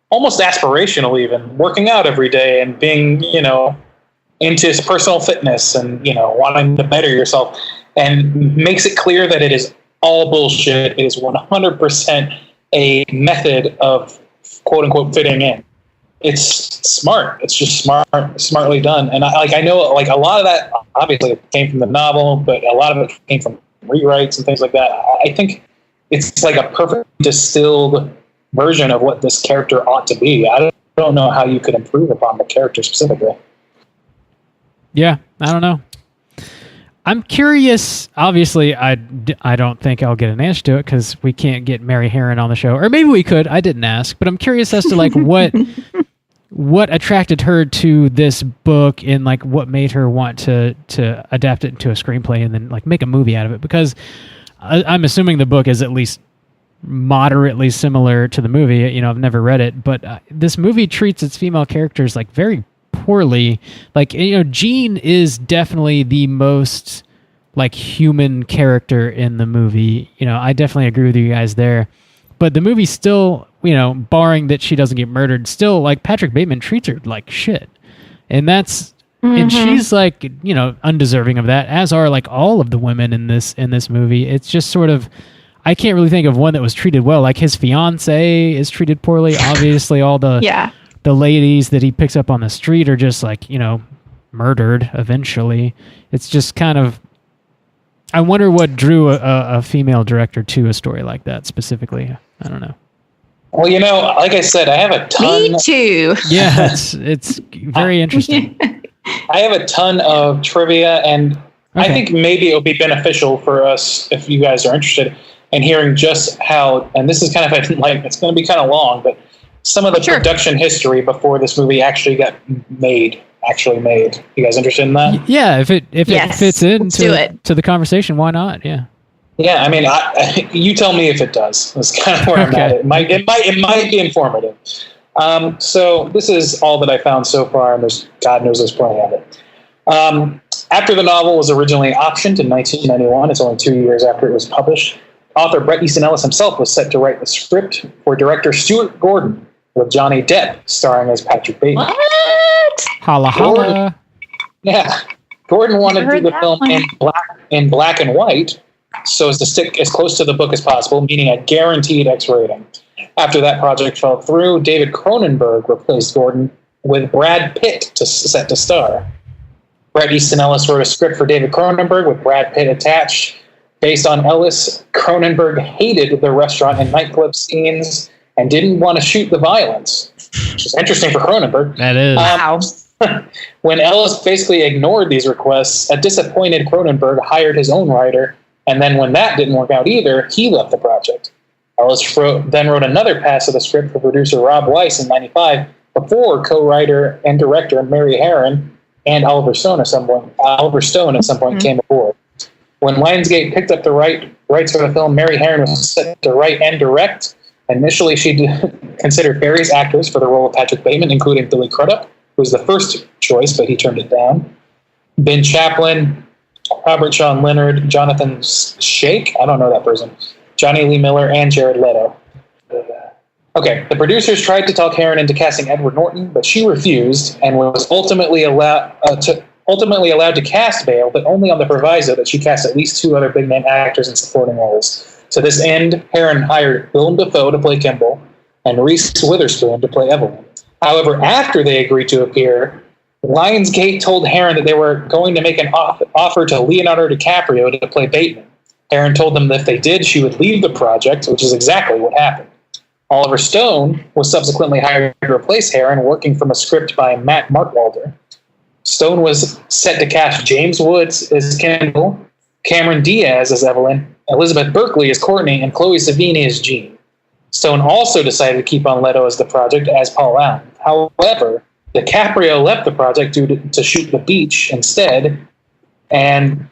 almost aspirational, even working out every day and being, into his personal fitness and, wanting to better yourself, and makes it clear that it is all bullshit. It is 100% a method of quote unquote fitting in. It's smart. It's just smartly done. And I know like a lot of that obviously came from the novel, but a lot of it came from rewrites and things like that. I think it's like a perfect distilled version of what this character ought to be. I don't know how you could improve upon the character specifically. Yeah, I don't know. I'm curious. Obviously, I don't think I'll get an answer to it because we can't get Mary Harron on the show. Or maybe we could. I didn't ask. But I'm curious as to like what attracted her to this book and like what made her want to adapt it into a screenplay and then like make a movie out of it, because I'm assuming the book is at least moderately similar to the movie. I've never read it, but this movie treats its female characters like very poorly. Like, Jean is definitely the most like human character in the movie. I definitely agree with you guys there, but the movie still, barring that she doesn't get murdered, still like Patrick Bateman treats her like shit. And that's, and she's like, undeserving of that, as are like all of the women in this movie. It's just sort of, I can't really think of one that was treated well. Like his fiance is treated poorly. Obviously all the ladies that he picks up on the street are just like, murdered eventually. It's just kind of, I wonder what drew a female director to a story like that specifically. I don't know. Well, like I said, I have a ton. Me too. Yeah, it's very interesting. I have a ton of trivia, and I think maybe it would be beneficial for us if you guys are interested in hearing just how, and this is kind of like, it's going to be kind of long, but some of the production history before this movie actually got made. You guys interested in that? Yeah, if it fits into the conversation, why not? Yeah. Yeah, I mean, you tell me if it does. That's kind of where I'm at. It might be informative. So this is all that I found so far, and God knows there's plenty of it. After the novel was originally optioned in 1991, it's only 2 years after it was published, author Bret Easton Ellis himself was set to write the script for director Stuart Gordon, with Johnny Depp starring as Patrick Bateman. What? Holla holla. Yeah. Gordon wanted to Never do the heard film that in black and white, so as to stick as close to the book as possible, meaning a guaranteed X rating. After that project fell through, David Cronenberg replaced Gordon with Brad Pitt set to star. Bret Easton Ellis wrote a script for David Cronenberg with Brad Pitt attached. Based on Ellis, Cronenberg hated the restaurant and nightclub scenes and didn't want to shoot the violence, which is interesting for Cronenberg. That is. Wow. When Ellis basically ignored these requests, a disappointed Cronenberg hired his own writer, and then when that didn't work out either, he left the project. Ellis then wrote another pass of the script for producer Rob Weiss in 1995 before co-writer and director Mary Harron and Oliver Stone at some point came aboard. When Lionsgate picked up the rights for the film, Mary Harron was set to write and direct. Initially, she considered various actors for the role of Patrick Bateman, including Billy Crudup, who was the first choice, but he turned it down. Ben Chaplin, Robert Sean Leonard, Jonathan Shake, I don't know that person, Johnny Lee Miller, and Jared Leto. Okay, the producers tried to talk Harron into casting Edward Norton, but she refused and was ultimately allowed to cast Bale, but only on the proviso that she cast at least 2 other big-name actors in supporting roles. To this end, Harron hired Willem Dafoe to play Kimball and Reese Witherspoon to play Evelyn. However, after they agreed to appear, Lionsgate told Harron that they were going to make an offer to Leonardo DiCaprio to play Bateman. Harron told them that if they did, she would leave the project, which is exactly what happened. Oliver Stone was subsequently hired to replace Harron, working from a script by Matt Markwalder. Stone was set to cast James Woods as Kendall, Cameron Diaz as Evelyn, Elizabeth Berkley as Courtney, and Chloe Sevigny as Jean. Stone also decided to keep on Leto as the project as Paul Allen. However, DiCaprio left the project to shoot The Beach instead, and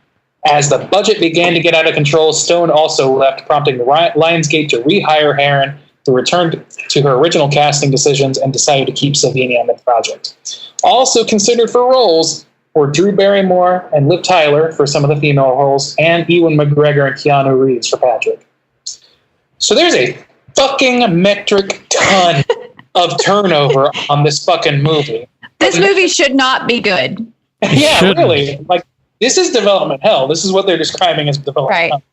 as the budget began to get out of control, Stone also left, prompting Lionsgate to rehire Harron, who returned to her original casting decisions and decided to keep Savini on the project. Also considered for roles were Drew Barrymore and Liv Tyler for some of the female roles, and Ewan McGregor and Keanu Reeves for Patrick. So there's a fucking metric ton of turnover on this fucking movie. This movie should not be good. Yeah, shouldn't. really. Like, this is development hell. This is what they're describing as development hell.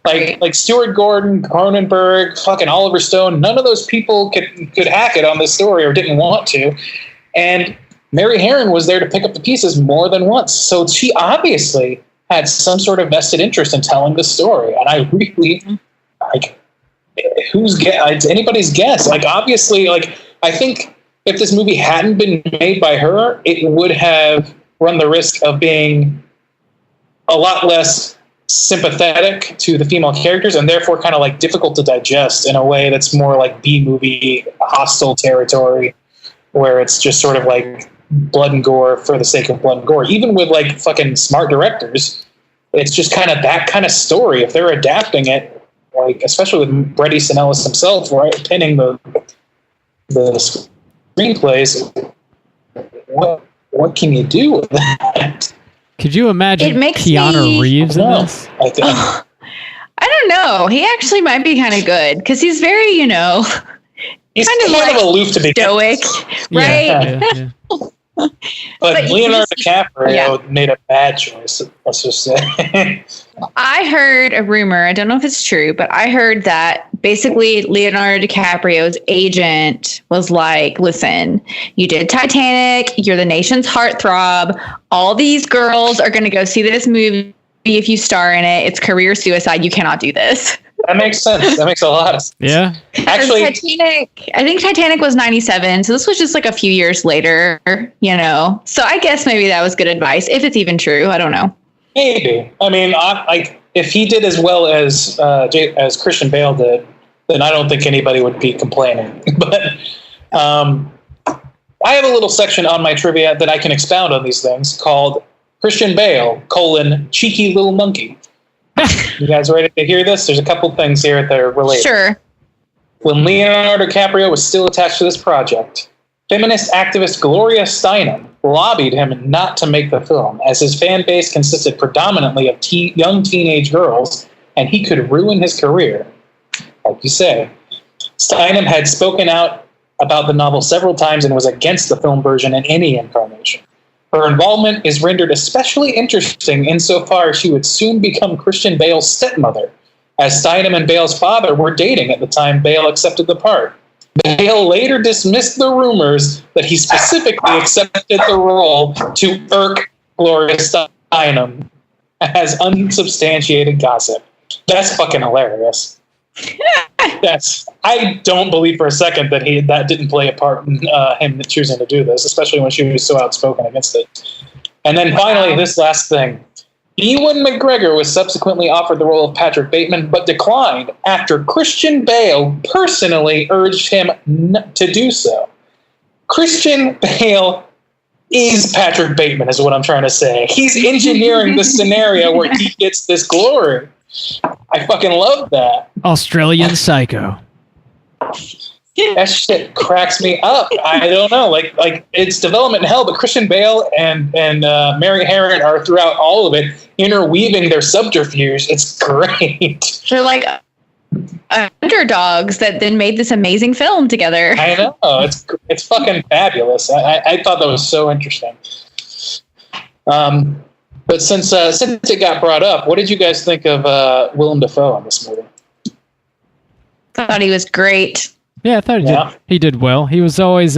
Like Stuart Gordon, Cronenberg, fucking Oliver Stone, none of those people could hack it on this story or didn't want to. And Mary Harron was there to pick up the pieces more than once. So she obviously had some sort of vested interest in telling the story. And I really, like, it's anybody's guess. Like, obviously, like, I think if this movie hadn't been made by her, it would have run the risk of being a lot less sympathetic to the female characters and therefore kind of like difficult to digest in a way that's more like B-movie hostile territory, where it's just sort of like blood and gore for the sake of blood and gore. Even with like fucking smart directors, it's just kind of that kind of story. If they're adapting it, like especially with Bret Easton Ellis himself, right, penning the screenplays, what can you do with that? Could you imagine It makes Keanu Reeves in No. this? I think. I don't know. He actually might be kind of good because he's very, He's kind of like aloof to begin with. stoic, right? Yeah. But But Leonardo you DiCaprio made a bad choice, let's just say. I heard a rumor. I don't know if it's true, but I heard that basically Leonardo DiCaprio's agent was like, listen, you did Titanic. You're the nation's heartthrob. All these girls are going to go see this movie if you star in it. It's career suicide. You cannot do this. That makes sense. That makes a lot of sense. Yeah. Actually, I think Titanic was 97. So this was just like a few years later, So I guess maybe that was good advice, if it's even true. I don't know. maybe. I mean, if he did as well as Christian Bale did, then I don't think anybody would be complaining. But I have a little section on my trivia that I can expound on these things called Christian Bale, cheeky little monkey. You guys ready to hear this? There's a couple things here that are related. Sure. When Leonardo DiCaprio was still attached to this project, feminist activist Gloria Steinem lobbied him not to make the film, as his fan base consisted predominantly of young teenage girls, and he could ruin his career. Like you say, Steinem had spoken out about the novel several times and was against the film version in any incarnation. Her involvement is rendered especially interesting insofar as she would soon become Christian Bale's stepmother, as Steinem and Bale's father were dating at the time Bale accepted the part. Bale later dismissed the rumors that he specifically accepted the role to irk Gloria Steinem as unsubstantiated gossip. That's fucking hilarious. I don't believe for a second that that didn't play a part in him choosing to do this, especially when she was so outspoken against it. And then finally, this last thing. Ewan McGregor was subsequently offered the role of Patrick Bateman, but declined after Christian Bale personally urged him to do so. Christian Bale is Patrick Bateman, is what I'm trying to say. He's engineering the scenario where he gets this glory. I fucking love that. Australian Psycho. That shit cracks me up. I don't know, like it's development hell, but Christian Bale and Mary Harron are throughout all of it, interweaving their subterfuge. It's great. They're like underdogs that then made this amazing film together. I know, it's fucking fabulous. I thought that was so interesting. But since it got brought up, what did you guys think of Willem Dafoe in this movie? I thought he was great. Yeah, I thought he did well. He was always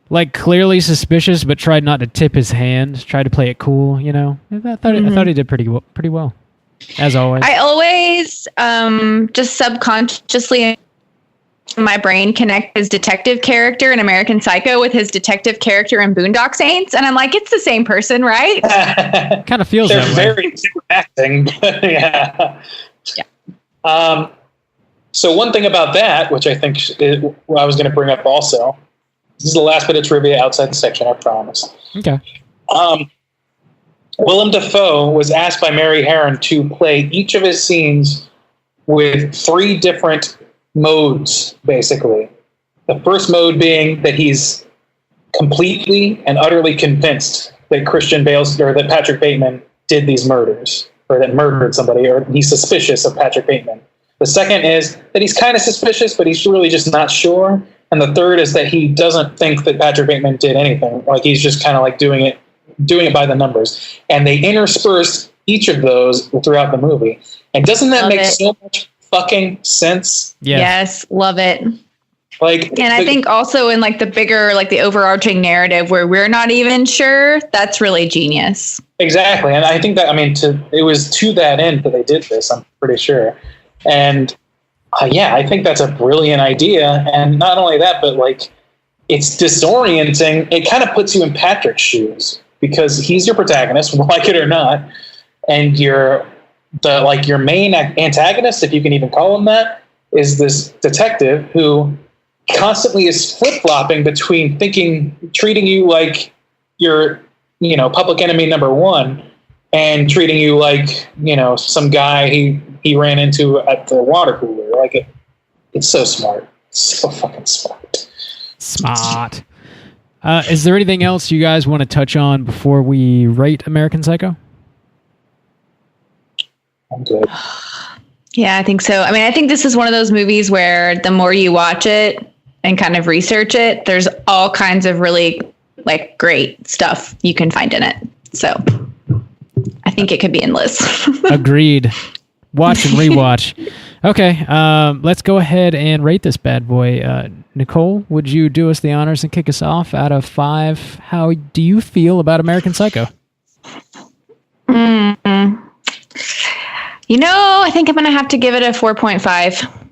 like clearly suspicious, but tried not to tip his hand. Tried to play it cool, you know. I thought he did pretty well, as always. I always just subconsciously in my brain connect his detective character in American Psycho with his detective character in Boondock Saints, and I'm like, it's the same person, right? Kind of feels They're that way. very different acting. Yeah. So one thing about that, which I think I was going to bring up also, this is the last bit of trivia outside the section, I promise. Okay. Willem Dafoe was asked by Mary Harron to play each of his scenes with 3 different modes, basically. The first mode being that he's completely and utterly convinced that Christian Bale or that Patrick Bateman did these murders, or that murdered somebody, or he's suspicious of Patrick Bateman. The second is that he's kind of suspicious, but he's really just not sure. And the third is that he doesn't think that Patrick Bateman did anything. Like he's just kind of like doing it by the numbers. And they interspersed each of those throughout the movie. And doesn't that make so much fucking sense? Yes, love it. Like, and I think also in like the bigger, like the overarching narrative where we're not even sure, that's really genius. Exactly. And I think that, it was to that end that they did this, I'm pretty sure. And I think that's a brilliant idea. And not only that, but like it's disorienting. It kind of puts you in Patrick's shoes because he's your protagonist, like it or not. And your main antagonist, if you can even call him that, is this detective who constantly is flip-flopping between treating you like you're, public enemy number 1 and treating you like, some guy he ran into at the water cooler. Like it's so smart. So fucking smart. Smart. Is there anything else you guys want to touch on before we rate American Psycho? I'm good. Yeah, I think so. I think this is one of those movies where the more you watch it and kind of research it, there's all kinds of really like great stuff you can find in it. So I think it could be endless. Agreed. Watch and rewatch. Okay, let's go ahead and rate this bad boy. Nicole, would you do us the honors and kick us off? Out of 5, how do you feel about American Psycho? I think I'm going to have to give it a 4.5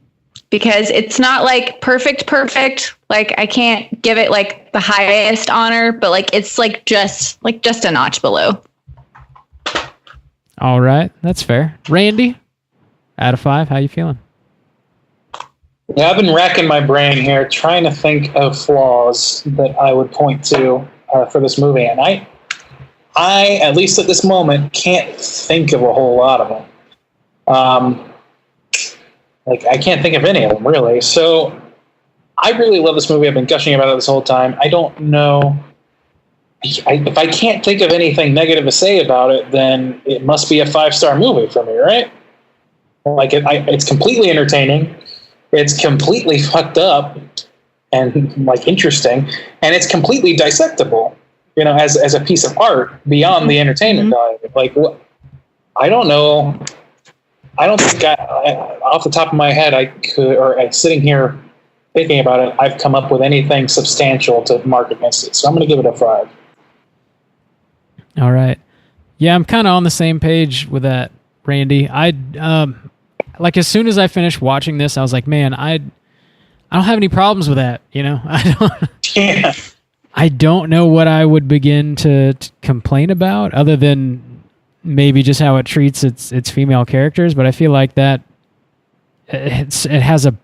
because it's not like perfect. Like I can't give it like the highest honor, but like it's like just a notch below. All right, that's fair. Randy, out of 5, how you feeling? Yeah, I've been racking my brain here trying to think of flaws that I would point to for this movie, and I at least at this moment can't think of a whole lot of them. Like, I can't think of any of them, really. So I really love this movie. I've been gushing about it this whole time. I don't know. If I can't think of anything negative to say about it, then it must be a 5-star movie for me, right? Like, it's completely entertaining. It's completely fucked up and, like, interesting. And it's completely dissectable, you know, as a piece of art beyond the entertainment value. Like, I don't know. I don't think off the top of my head, I could, or sitting here thinking about it, I've come up with anything substantial to mark against it. So I'm going to give it a 5. All right. Yeah, I'm kind of on the same page with that, Randy. Like, as soon as I finished watching this, I was like, man, I don't have any problems with that. You know, Yeah. I don't know what I would begin to complain about, other than maybe just how it treats its female characters. But I feel like that it has a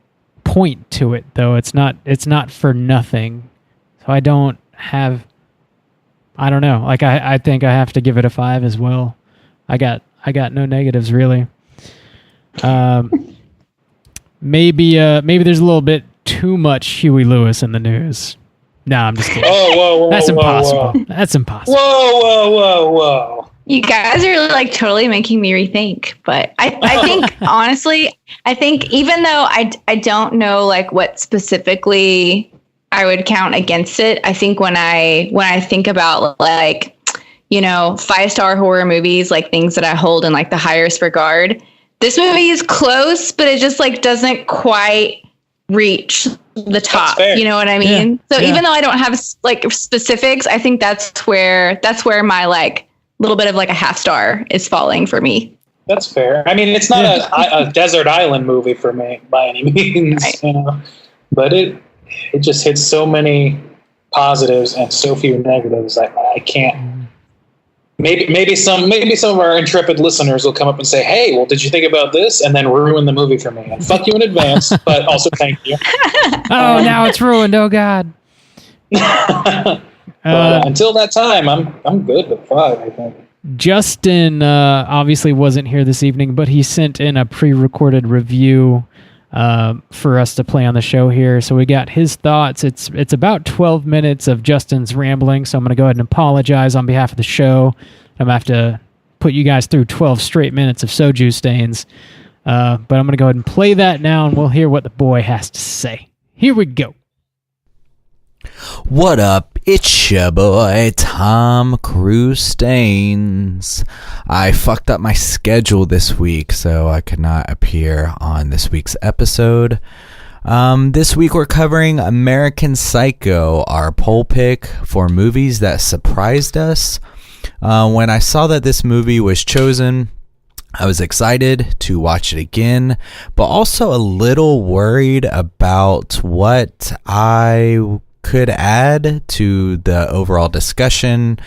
point to it, though. It's not for nothing. So I don't know. Like, I think I have to give it a 5 as well. I got no negatives, really. Maybe there's a little bit too much Huey Lewis in the news. Nah, I'm just kidding. Whoa, That's impossible. Whoa. That's impossible. Whoa. You guys are like totally making me rethink, but I think honestly, I think even though I don't know like what specifically I would count against it, I think when I think about like, you know, 5-star horror movies, like things that I hold in like the highest regard, this movie is close, but it just like doesn't quite reach the top. You know what I mean? Yeah. So even though I don't have like specifics, I think that's where my like little bit of like a 1/2 star is falling for me. That's fair. I mean, it's not a desert island movie for me by any means, right. You know, but it just hits so many positives and so few negatives. I can't. Maybe some of our intrepid listeners will come up and say, "Hey, well, did you think about this?" and then ruin the movie for me. And fuck you in advance, but also thank you. Oh, now it's ruined. Oh God. But until that time, I'm good with 5. I think. Justin obviously wasn't here this evening, but he sent in a pre-recorded review for us to play on the show here. So we got his thoughts. It's about 12 minutes of Justin's rambling, so I'm going to go ahead and apologize on behalf of the show. I'm going to have to put you guys through 12 straight minutes of soju stains. But I'm going to go ahead and play that now, and we'll hear what the boy has to say. Here we go. What up? It's your boy, Tom Cruise Stains. I fucked up my schedule this week, so I could not appear on this week's episode. This week we're covering American Psycho, our poll pick for movies that surprised us. When I saw that this movie was chosen, I was excited to watch it again, but also a little worried about what I could add to the overall discussion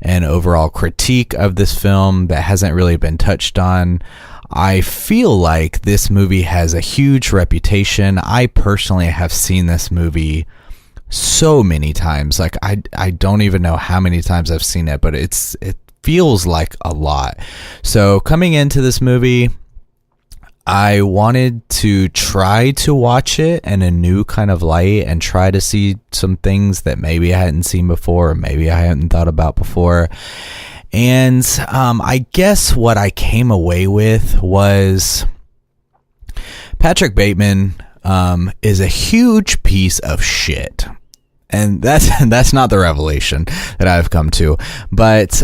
and overall critique of this film that hasn't really been touched on. I feel like this movie has a huge reputation. I personally have seen this movie so many times. Like I don't even know how many times I've seen it, but it feels like a lot. So coming into this movie, I wanted to try to watch it in a new kind of light and try to see some things that maybe I hadn't seen before or maybe I hadn't thought about before. And I guess what I came away with was Patrick Bateman is a huge piece of shit. And that's not the revelation that I've come to. But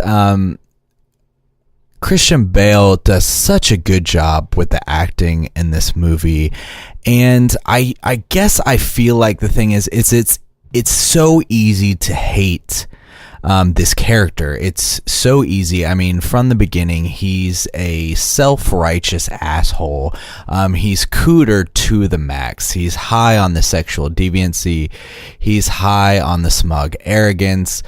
Christian Bale does such a good job with the acting in this movie, and I guess I feel like the thing is it's so easy to hate this character. It's so easy. I mean, from the beginning, he's a self-righteous asshole. He's cooter to the max. He's high on the sexual deviancy. He's high on the smug arrogance.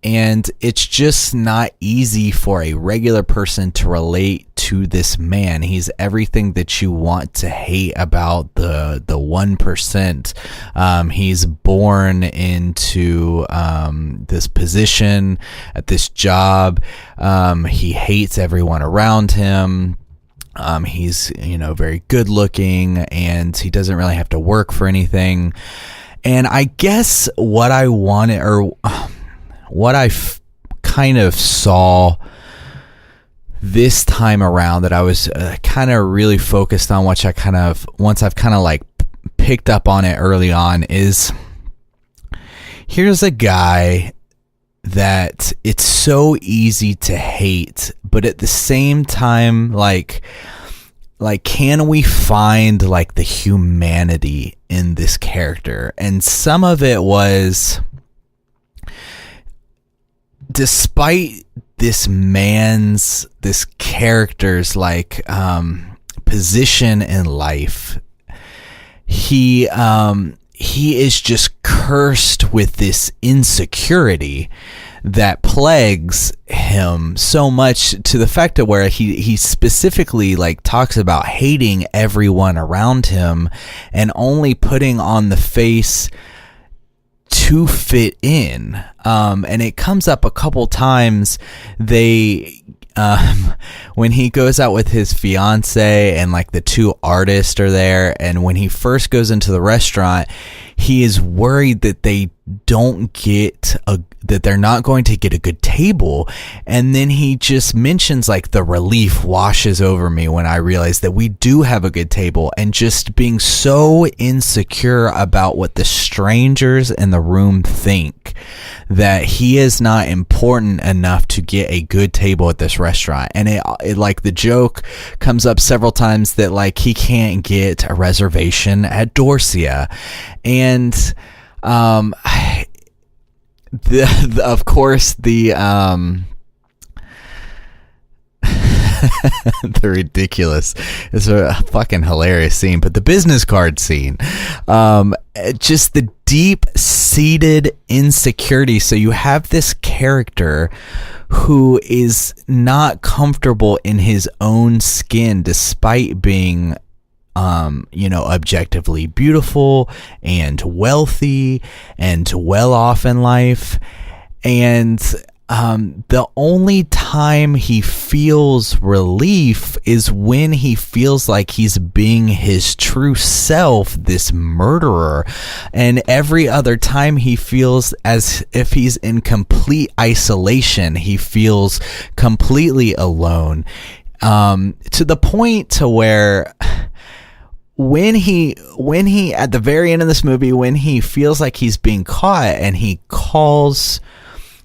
And it's just not easy for a regular person to relate to this man. He's everything that you want to hate about the 1%. He's born into this position at this job. He hates everyone around him. He's, very good looking, and he doesn't really have to work for anything. And I guess what I wanted, or what I kind of saw this time around that I was kind of really focused on, once I've kind of like picked up on it early on, is here's a guy that it's so easy to hate, but at the same time, like can we find like the humanity in this character? And some of it was, despite this character's like position in life, he is just cursed with this insecurity that plagues him so much, to the fact of where he specifically like talks about hating everyone around him and only putting on the face to fit in. And it comes up a couple times. When he goes out with his fiance and like the two artists are there, and when he first goes into the restaurant, he is worried that that they're not going to get a good table. And then he just mentions like, the relief washes over me when I realize that we do have a good table, and just being so insecure about what the strangers in the room think, that he is not important enough to get a good table at this restaurant. And it like, the joke comes up several times that like he can't get a reservation at Dorsia. And of course the the ridiculous, it's a fucking hilarious scene, but the business card scene, just the deep-seated insecurity. So you have this character who is not comfortable in his own skin, despite being objectively beautiful and wealthy and well off in life. And the only time he feels relief is when he feels like he's being his true self, this murderer. And every other time he feels as if he's in complete isolation. He feels completely alone, to the point to where when he at the very end of this movie, when he feels like he's being caught and he calls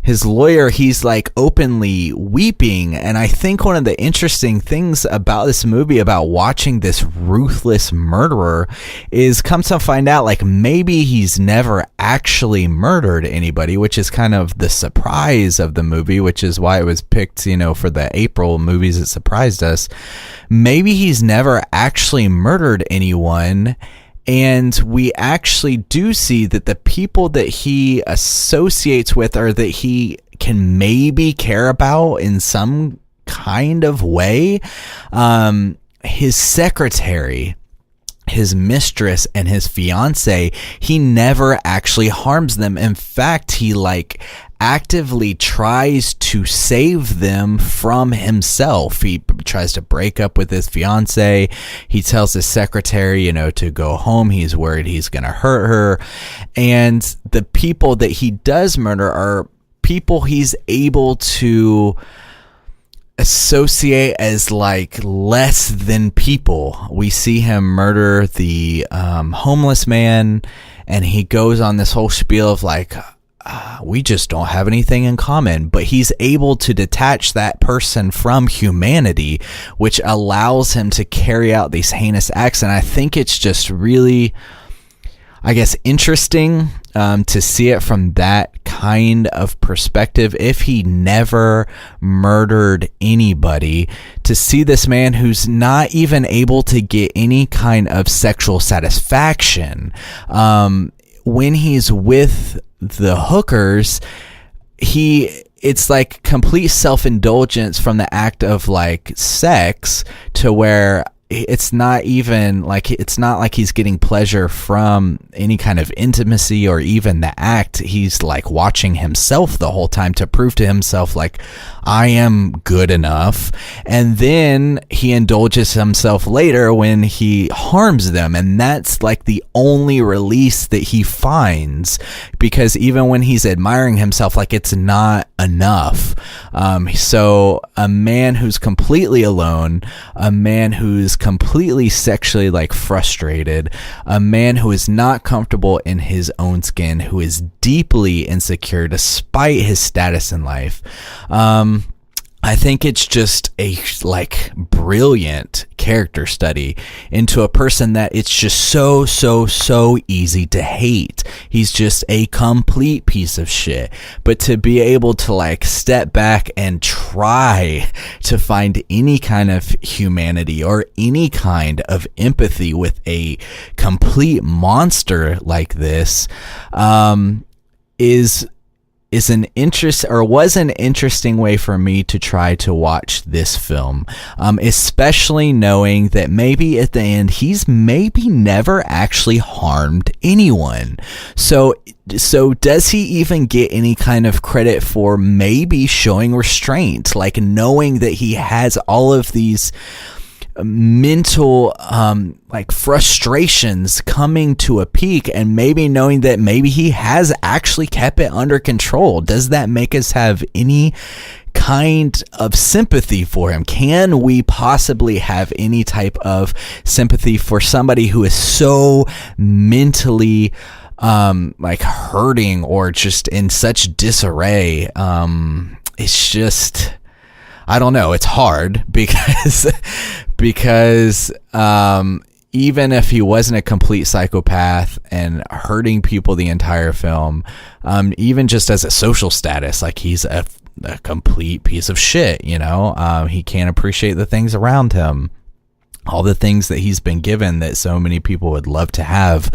his lawyer, he's like openly weeping. And I think one of the interesting things about this movie, about watching this ruthless murderer, is come to find out like maybe he's never actually murdered anybody, which is kind of the surprise of the movie, which is why it was picked, for the April movies. It surprised us. Maybe he's never actually murdered anyone. And we actually do see that the people that he associates with, or that he can maybe care about in some kind of way, his secretary, his mistress, and his fiance, he never actually harms them. In fact, he actively tries to save them from himself. He tries to break up with his fiance. He tells his secretary, to go home. He's worried he's going to hurt her. And the people that he does murder are people he's able to associate as less than people. We see him murder the homeless man, and he goes on this whole spiel of we just don't have anything in common, but he's able to detach that person from humanity, which allows him to carry out these heinous acts. And I think it's just really, interesting to see it from that kind of perspective. If he never murdered anybody, to see this man who's not even able to get any kind of sexual satisfaction, when he's with the hookers, it's complete self-indulgence from the act of sex, to where it's not even like, it's not like he's getting pleasure from any kind of intimacy or even the act. He's like watching himself the whole time to prove to himself, like, I am good enough. And then he indulges himself later when he harms them. And that's like the only release that he finds, because even when he's admiring himself, like, it's not enough. So a man who's completely alone, a man who's completely sexually like frustrated, a man who is not comfortable in his own skin, who is deeply insecure despite his status in life. I think it's just a like brilliant character study into a person that it's just so easy to hate. He's just a complete piece of shit. But to be able to like step back and try to find any kind of humanity or any kind of empathy with a complete monster like this, was an interesting way for me to try to watch this film, especially knowing that maybe at the end he's maybe never actually harmed anyone. So does he even get any kind of credit for maybe showing restraint, like knowing that he has all of these mental like frustrations coming to a peak, and maybe knowing that maybe he has actually kept it under control? Does that make us have any kind of sympathy for him? Can we possibly have any type of sympathy for somebody who is so mentally like hurting or just in such disarray? It's just, I don't know. It's hard because even if he wasn't a complete psychopath and hurting people the entire film, even just as a social status, like he's a complete piece of shit, you know? He can't appreciate the things around him, all the things that he's been given that so many people would love to have.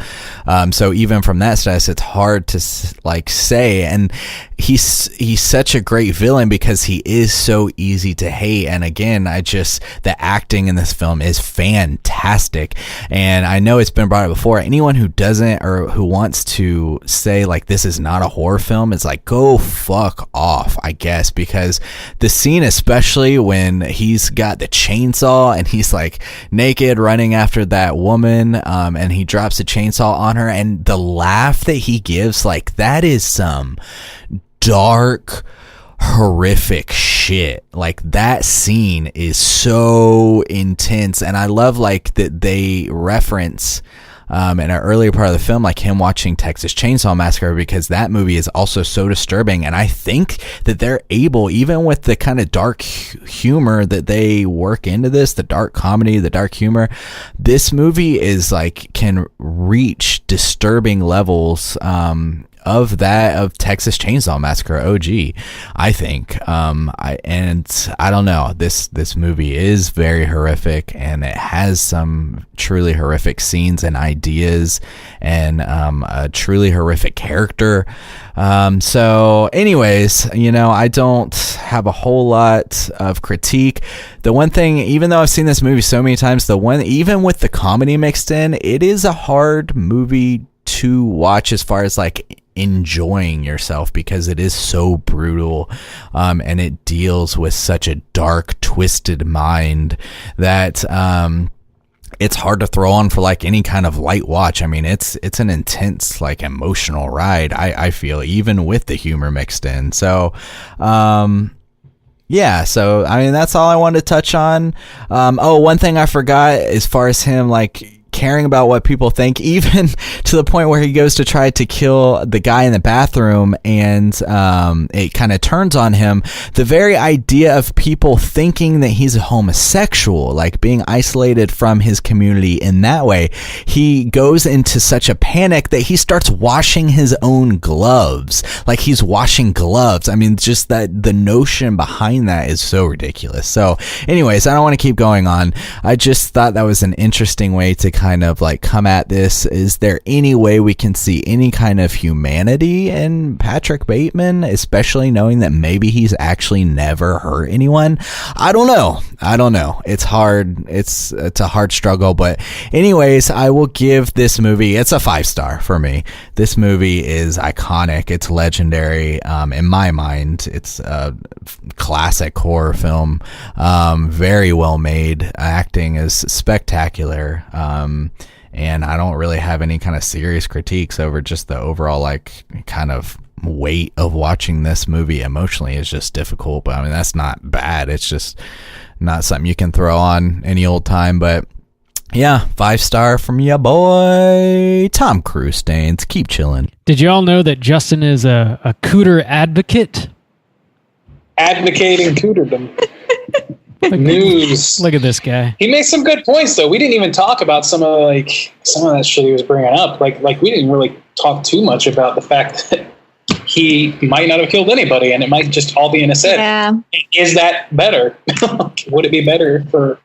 So even from that status, it's hard to like say. And he's such a great villain because he is so easy to hate. And again, the acting in this film is fantastic. And I know it's been brought up before. Anyone who doesn't, or who wants to say like this is not a horror film, it's like, go fuck off, I guess, because the scene, especially when he's got the chainsaw and he's like naked running after that woman, and he drops a chainsaw on her, and the laugh that he gives, like, that is some dark, horrific shit. Like, that scene is so intense. And I love like that they reference in an earlier part of the film, like him watching Texas Chainsaw Massacre, because that movie is also so disturbing. And I think that they're able, even with the kind of dark humor that they work into this, the dark comedy, the dark humor, this movie is like, can reach disturbing levels of Texas Chainsaw Massacre OG, I think. I don't know, this movie is very horrific, and it has some truly horrific scenes and ideas, and a truly horrific character. So anyways, you know, I don't have a whole lot of critique. The one thing, even though I've seen this movie so many times, even with the comedy mixed in, it is a hard movie to watch as far as like enjoying yourself, because it is so brutal, and it deals with such a dark, twisted mind that it's hard to throw on for like any kind of light watch. I mean, it's an intense, like, emotional ride, I feel, even with the humor mixed in. So yeah, so I mean, that's all I wanted to touch on. One thing I forgot, as far as him like caring about what people think, even to the point where he goes to try to kill the guy in the bathroom, and it kind of turns on him. The very idea of people thinking that he's a homosexual, like being isolated from his community in that way, he goes into such a panic that he starts washing his own gloves. Like, he's washing gloves. I mean, just that, the notion behind that is so ridiculous. So anyways, I don't want to keep going on. I just thought that was an interesting way to kind kind of like come at this. Is there any way we can see any kind of humanity in Patrick Bateman, especially knowing that maybe he's actually never hurt anyone? I don't know. It's hard. It's a hard struggle. But anyways, I will give this movie, it's a 5-star for me. This movie is iconic. It's legendary. In my mind, it's a classic horror film. Very well made. Acting is spectacular. And I don't really have any kind of serious critiques over just the overall like kind of weight of watching this movie. Emotionally is just difficult, but I mean that's not bad. It's just not something you can throw on any old time. But yeah, 5-star from ya boy Tom Cruise Stains. Keep chilling. Did you all know that Justin is a cooter advocate? Advocating cooterdom. News. Look at this guy. He made some good points, though. We didn't even talk about some of that shit he was bringing up. Like we didn't really talk too much about the fact that he might not have killed anybody, and it might just all be in his head. Yeah. Is that better? Would it be better for?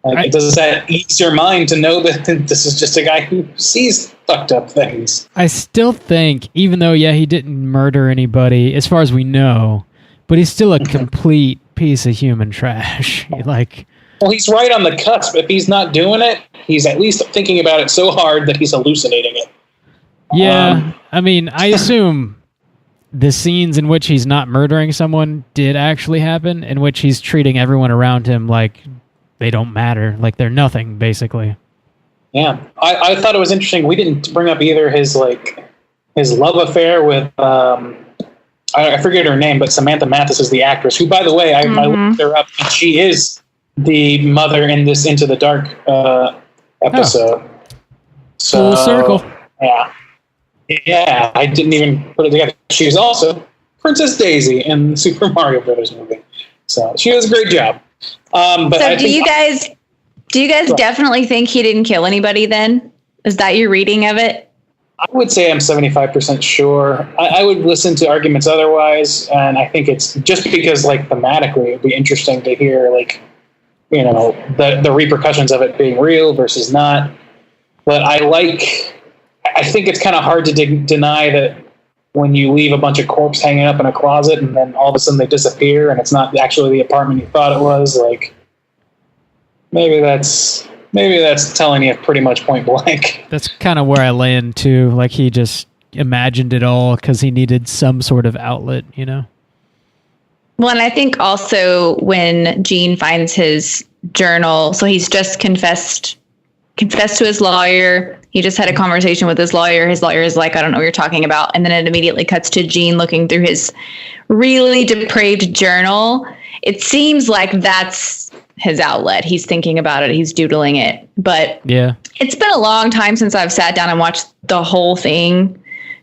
Does that ease your mind to know that this is just a guy who sees fucked up things? I still think, even though he didn't murder anybody, as far as we know, but he's still a complete piece of human trash. Well, he's right on the cusp. If he's not doing it, he's at least thinking about it so hard that he's hallucinating it. Yeah, I mean, I assume the scenes in which he's not murdering someone did actually happen, in which he's treating everyone around him like they don't matter, like they're nothing, basically. Yeah, I thought it was interesting. We didn't bring up either his love affair with I forget her name, but Samantha Mathis is the actress, who, by the way, I looked her up, and she is the mother in this Into the Dark episode. Oh. So, full circle. Yeah, I didn't even put it together. She was also Princess Daisy in the Super Mario Brothers movie. So she does a great job. But do you guys definitely think he didn't kill anybody then? Is that your reading of it? I would say I'm 75% sure. I would listen to arguments otherwise, and I think it's just because, thematically, it'd be interesting to hear, the repercussions of it being real versus not. But I think it's kind of hard to deny that when you leave a bunch of corpse hanging up in a closet and then all of a sudden they disappear and it's not actually the apartment you thought it was, maybe that's telling you pretty much point blank. That's kind of where I land too. Like he just imagined it all because he needed some sort of outlet, Well, and I think also when Gene finds his journal, so he's just confessed to his lawyer. He just had a conversation with his lawyer. His lawyer is like, I don't know what you're talking about. And then it immediately cuts to Gene looking through his really depraved journal. It seems like that's his outlet. He's thinking about it. He's doodling it. But yeah, it's been a long time since I've sat down and watched the whole thing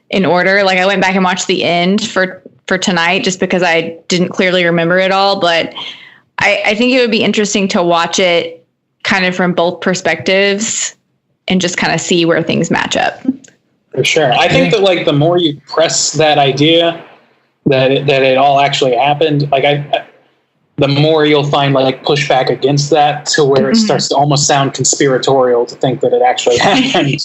in order. I went back and watched the end for tonight just because I didn't clearly remember it all. But I think it would be interesting to watch it kind of from both perspectives and just kind of see where things match up. For sure. I think that the more you press that idea that it all actually happened, the more you'll find pushback against that to where it starts to almost sound conspiratorial to think that it actually happened.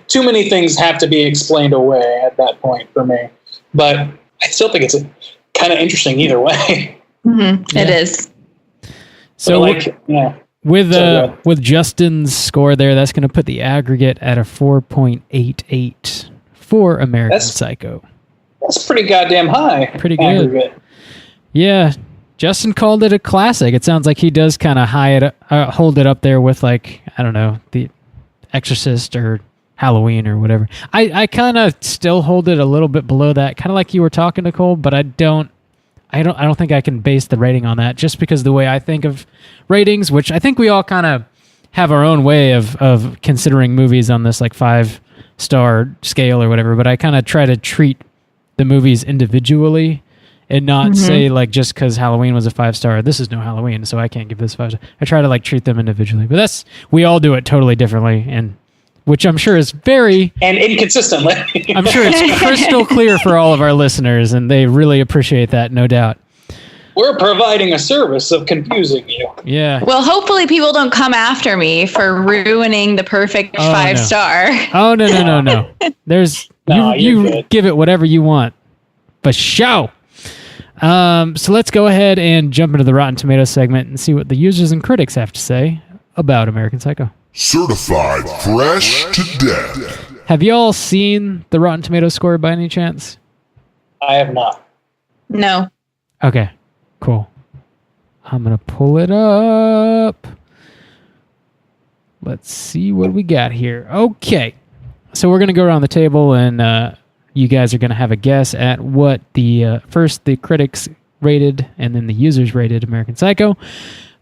Too many things have to be explained away at that point for me. But I still think it's kind of interesting either way. Mm-hmm. Yeah. It is. So with Justin's score there, that's going to put the aggregate at a 4.88 for American Psycho. That's pretty goddamn high. Pretty good. Aggregate. Yeah. Justin called it a classic. It sounds like he does kind of hold it up there with I don't know, The Exorcist or Halloween or whatever. I kind of still hold it a little bit below that, kind of like you were talking, Nicole, but I don't think I can base the rating on that just because the way I think of ratings, which I think we all kind of have our own way of considering movies on this 5-star scale or whatever, but I kind of try to treat the movies individually and not say just because Halloween was a 5-star, this is no Halloween, so I can't give this 5 stars. I try to treat them individually, but we all do it totally differently, and which I'm sure is very and inconsistently. I'm sure it's crystal clear for all of our listeners, and they really appreciate that, no doubt. We're providing a service of confusing you. Yeah. Well, hopefully people don't come after me for ruining the perfect Oh, 5-star. Oh, no. There's No, you're you good. give it whatever you want. But show. So let's go ahead and jump into the Rotten Tomatoes segment and see what the users and critics have to say about American Psycho. Certified fresh to death. Have you all seen the Rotten Tomatoes score by any chance? I have not. No. Okay, cool. I'm going to pull it up. Let's see what we got here. Okay. So we're going to go around the table and you guys are going to have a guess at what first the critics rated and then the users rated American Psycho.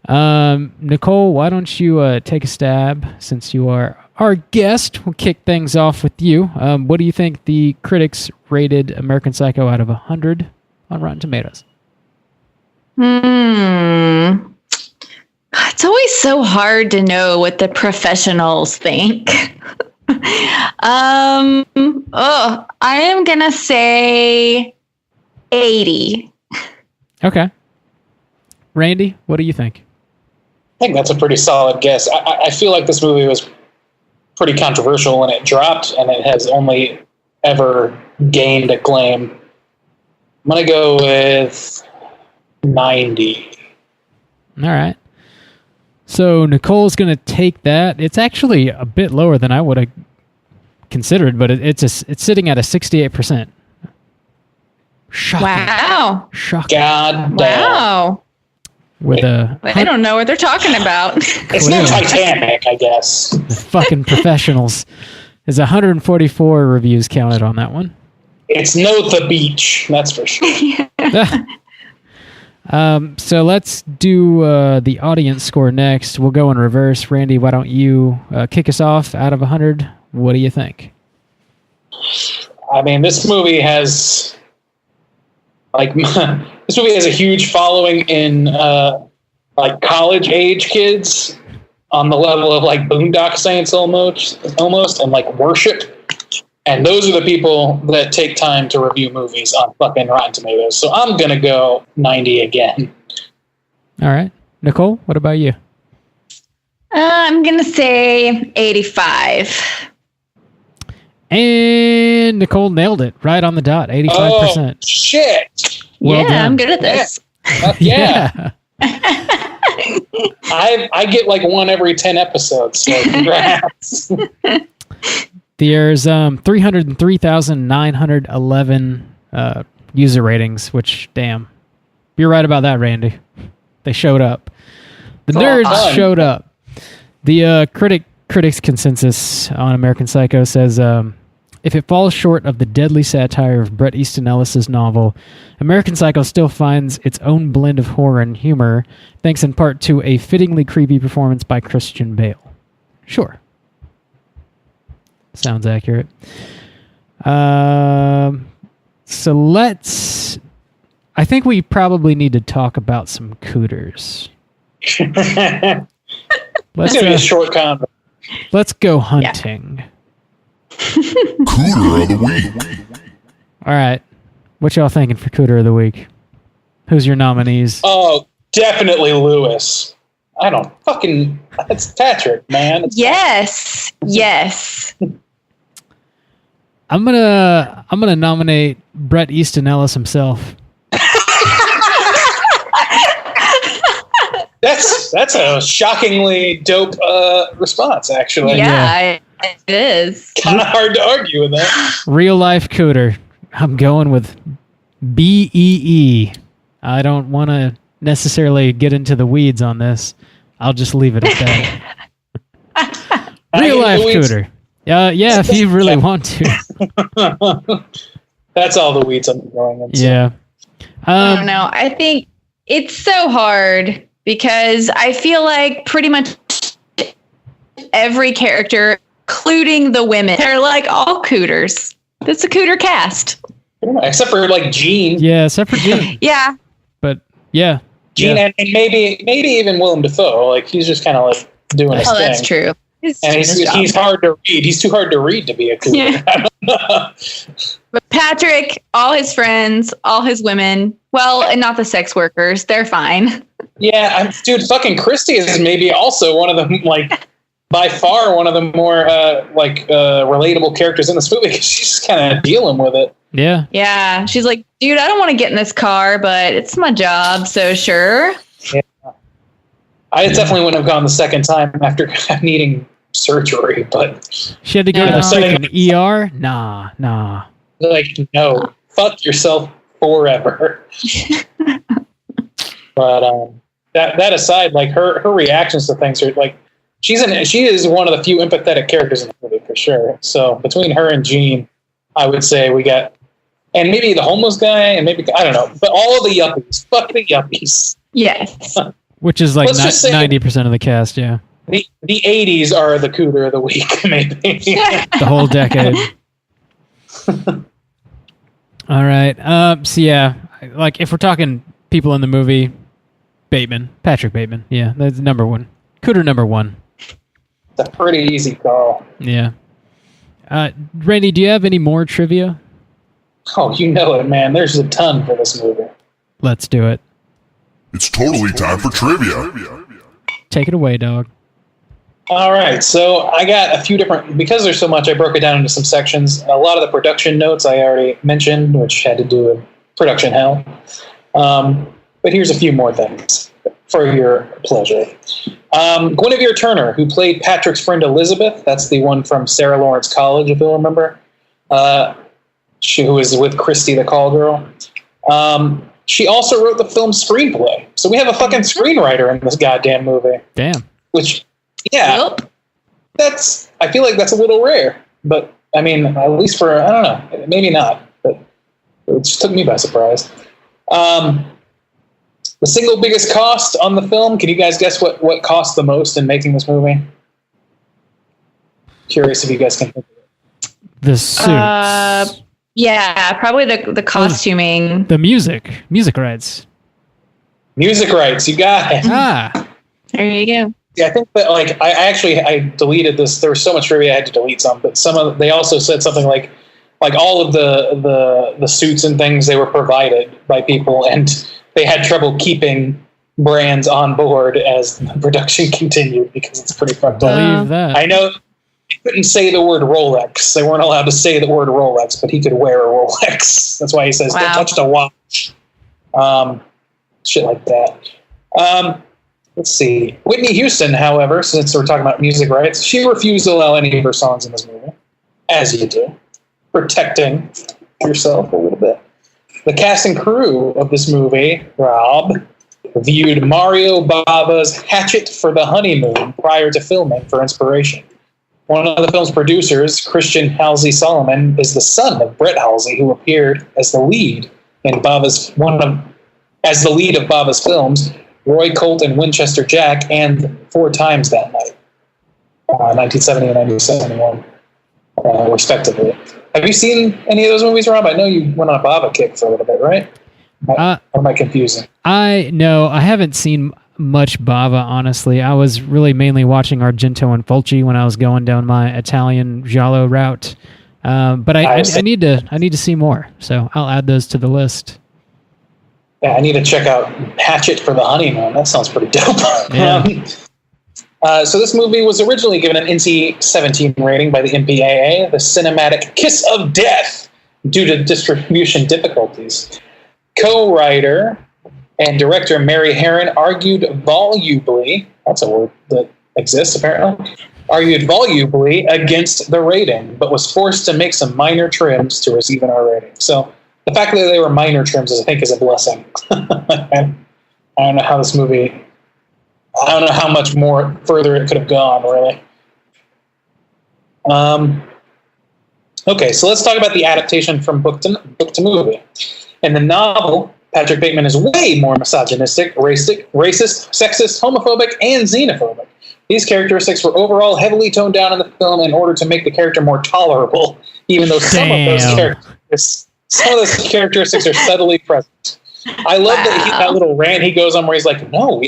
Nicole, why don't you take a stab since you are our guest? We'll kick things off with you. What do you think the critics rated American Psycho out of 100 on Rotten Tomatoes? It's always so hard to know what the professionals think. I am going to say 80. Okay. Randy, what do you think? I think that's a pretty solid guess. I feel like this movie was pretty controversial when it dropped, and it has only ever gained acclaim. I'm going to go with 90. All right. So Nicole's going to take that. It's actually a bit lower than I would have considered, but it's sitting at a 68%. Shocking. Wow. Shocking. God damn. Wow. With I don't know what they're talking about. It's no Titanic, I guess. the fucking professionals. There's 144 reviews counted on that one. It's no The Beach, that's for sure. So let's do the audience score next. We'll go in reverse. Randy, why don't you kick us off out of 100? What do you think? I mean, this movie has this movie has a huge following in like college age kids on the level of like Boondock Saints almost and like Worship. And those are the people that take time to review movies on fucking Rotten Tomatoes. So I'm going to go 90 again. All right. Nicole, what about you? I'm going to say 85. And Nicole nailed it right on the dot, 85%. Oh, shit. Well yeah, done. I'm good at this. Yeah. I get like one every 10 episodes. So congrats. There's 303,911 user ratings, which, damn. You're right about that, Randy. They showed up. The nerds showed up. The critics' consensus on American Psycho says, if it falls short of the deadly satire of Bret Easton Ellis' novel, American Psycho still finds its own blend of horror and humor, thanks in part to a fittingly creepy performance by Christian Bale. Sure. Sounds accurate. So I think we probably need to talk about some cooters. It's going to be a short convo. Let's go hunting. Cooter of the week. All right. What y'all thinking for Cooter of the Week? Who's your nominees? Oh, definitely Lewis. I don't fucking... It's Patrick, man. Yes. I'm gonna nominate Bret Easton Ellis himself. That's a shockingly dope response, actually. Yeah, it is. Kind of hard to argue with that. Real life Cooter. I'm going with BEE. I don't want to necessarily get into the weeds on this. I'll just leave it at that. Real life Cooter. Yeah, if you really want to. That's all the weeds I'm going into. Yeah. I don't know. I think it's so hard because I feel like pretty much every character, including the women, they're like all cooters. It's a cooter cast. Except for like Gene. Yeah, except for Gene. Yeah. But yeah. Gene yeah. and maybe even Willem Dafoe. Like he's just kind of like doing his thing. Oh, that's true. And he's hard to read. He's too hard to read to be a cooter. Yeah. But Patrick, all his friends, all his women, well, and not the sex workers, they're fine. Yeah, dude, fucking Christy is maybe also one of the, like, by far one of the more, relatable characters in this movie because she's just kind of dealing with it. Yeah. Yeah. She's like, dude, I don't want to get in this car, but it's my job, so sure. Yeah. I definitely wouldn't have gone the second time after needing surgery, but... She had to go to the freaking ER? Nah. Like, no. Fuck yourself forever. But that aside, like, her reactions to things are, like... She is one of the few empathetic characters in the movie, for sure. So, between her and Jean, I would say we got... And maybe the homeless guy, and maybe... I don't know. But all of the yuppies. Fuck the yuppies. Yes. Which is like 90% of the cast, yeah. The 80s are the cooter of the week, maybe. The whole decade. All right. So, yeah, like if we're talking people in the movie, Patrick Bateman. Yeah, that's number one. Cooter number one. It's a pretty easy call. Yeah. Randy, do you have any more trivia? Oh, you know it, man. There's a ton for this movie. Let's do it. It's totally time for trivia. Take it away, dog. All right, so I got a few different, because there's so much, I broke it down into some sections. A lot of the production notes I already mentioned, which had to do with production hell. But here's a few more things for your pleasure. Guinevere Turner, who played Patrick's friend Elizabeth, that's the one from Sarah Lawrence College, if you'll remember, who was with Christy the Call Girl. She also wrote the film's screenplay. So we have a fucking screenwriter in this goddamn movie. Damn. Which, yeah, Yep. I feel like that's a little rare. But, I mean, at least for, I don't know, maybe not. But it just took me by surprise. The single biggest cost on the film, can you guys guess what cost the most in making this movie? Curious if you guys can think of it. The suits. Yeah, probably the costuming. The music rights. Music rights, you got it. There you go. Yeah, I think that, like, I deleted this. There was so much trivia I had to delete some, but they also said something like all of the suits and things, they were provided by people, and they had trouble keeping brands on board as the production continued because it's pretty fucked up. Believe that. I know he couldn't say the word Rolex. They weren't allowed to say the word Rolex, but he could wear a Rolex. That's why he says, "Don't touch the watch." Shit like that. Let's see. Whitney Houston, however, since we're talking about music rights, she refused to allow any of her songs in this movie, as you do, protecting yourself a little bit. The cast and crew of this movie, Rob, viewed Mario Bava's Hatchet for the Honeymoon prior to filming for inspiration. One of the film's producers, Christian Halsey Solomon, is the son of Bret Halsey, who appeared as the lead in as the lead of Bava's films, Roy Colt and Winchester Jack, and 4 Times That Night, 1970 and 1971, respectively. Have you seen any of those movies, Rob? I know you went on a Bava kick for a little bit, right? Or am I confusing? I haven't seen much Bava, honestly. I was really mainly watching Argento and Fulci when I was going down my Italian giallo route. But I need to see more, so I'll add those to the list. Yeah, I need to check out Hatchet for the Honeymoon. That sounds pretty dope. Yeah. So this movie was originally given an NC-17 rating by the MPAA, the cinematic kiss of death, due to distribution difficulties. Co-writer and director Mary Harron argued volubly, that's a word that exists apparently, argued volubly against the rating, but was forced to make some minor trims to receive an R rating. So the fact that they were minor trims, I think, is a blessing. I don't know how this movie... I don't know how much more further it could have gone, really. Okay, so let's talk about the adaptation from book to movie. In the novel, Patrick Bateman is way more misogynistic, racist, sexist, homophobic, and xenophobic. These characteristics were overall heavily toned down in the film in order to make the character more tolerable, even though some of those characteristics are subtly present. I love that little rant he goes on where he's like, no,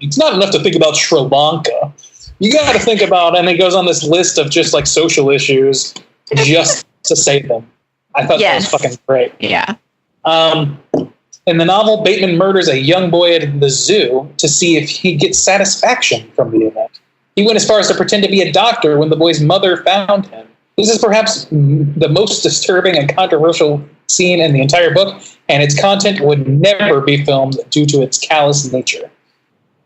it's not enough to think about Sri Lanka. you got to think about, and it goes on this list of just like social issues just to say them. I thought that was fucking great. Yeah. In the novel, Bateman murders a young boy at the zoo to see if he gets satisfaction from the event. He went as far as to pretend to be a doctor when the boy's mother found him. This is perhaps the most disturbing and controversial scene in the entire book, and its content would never be filmed due to its callous nature.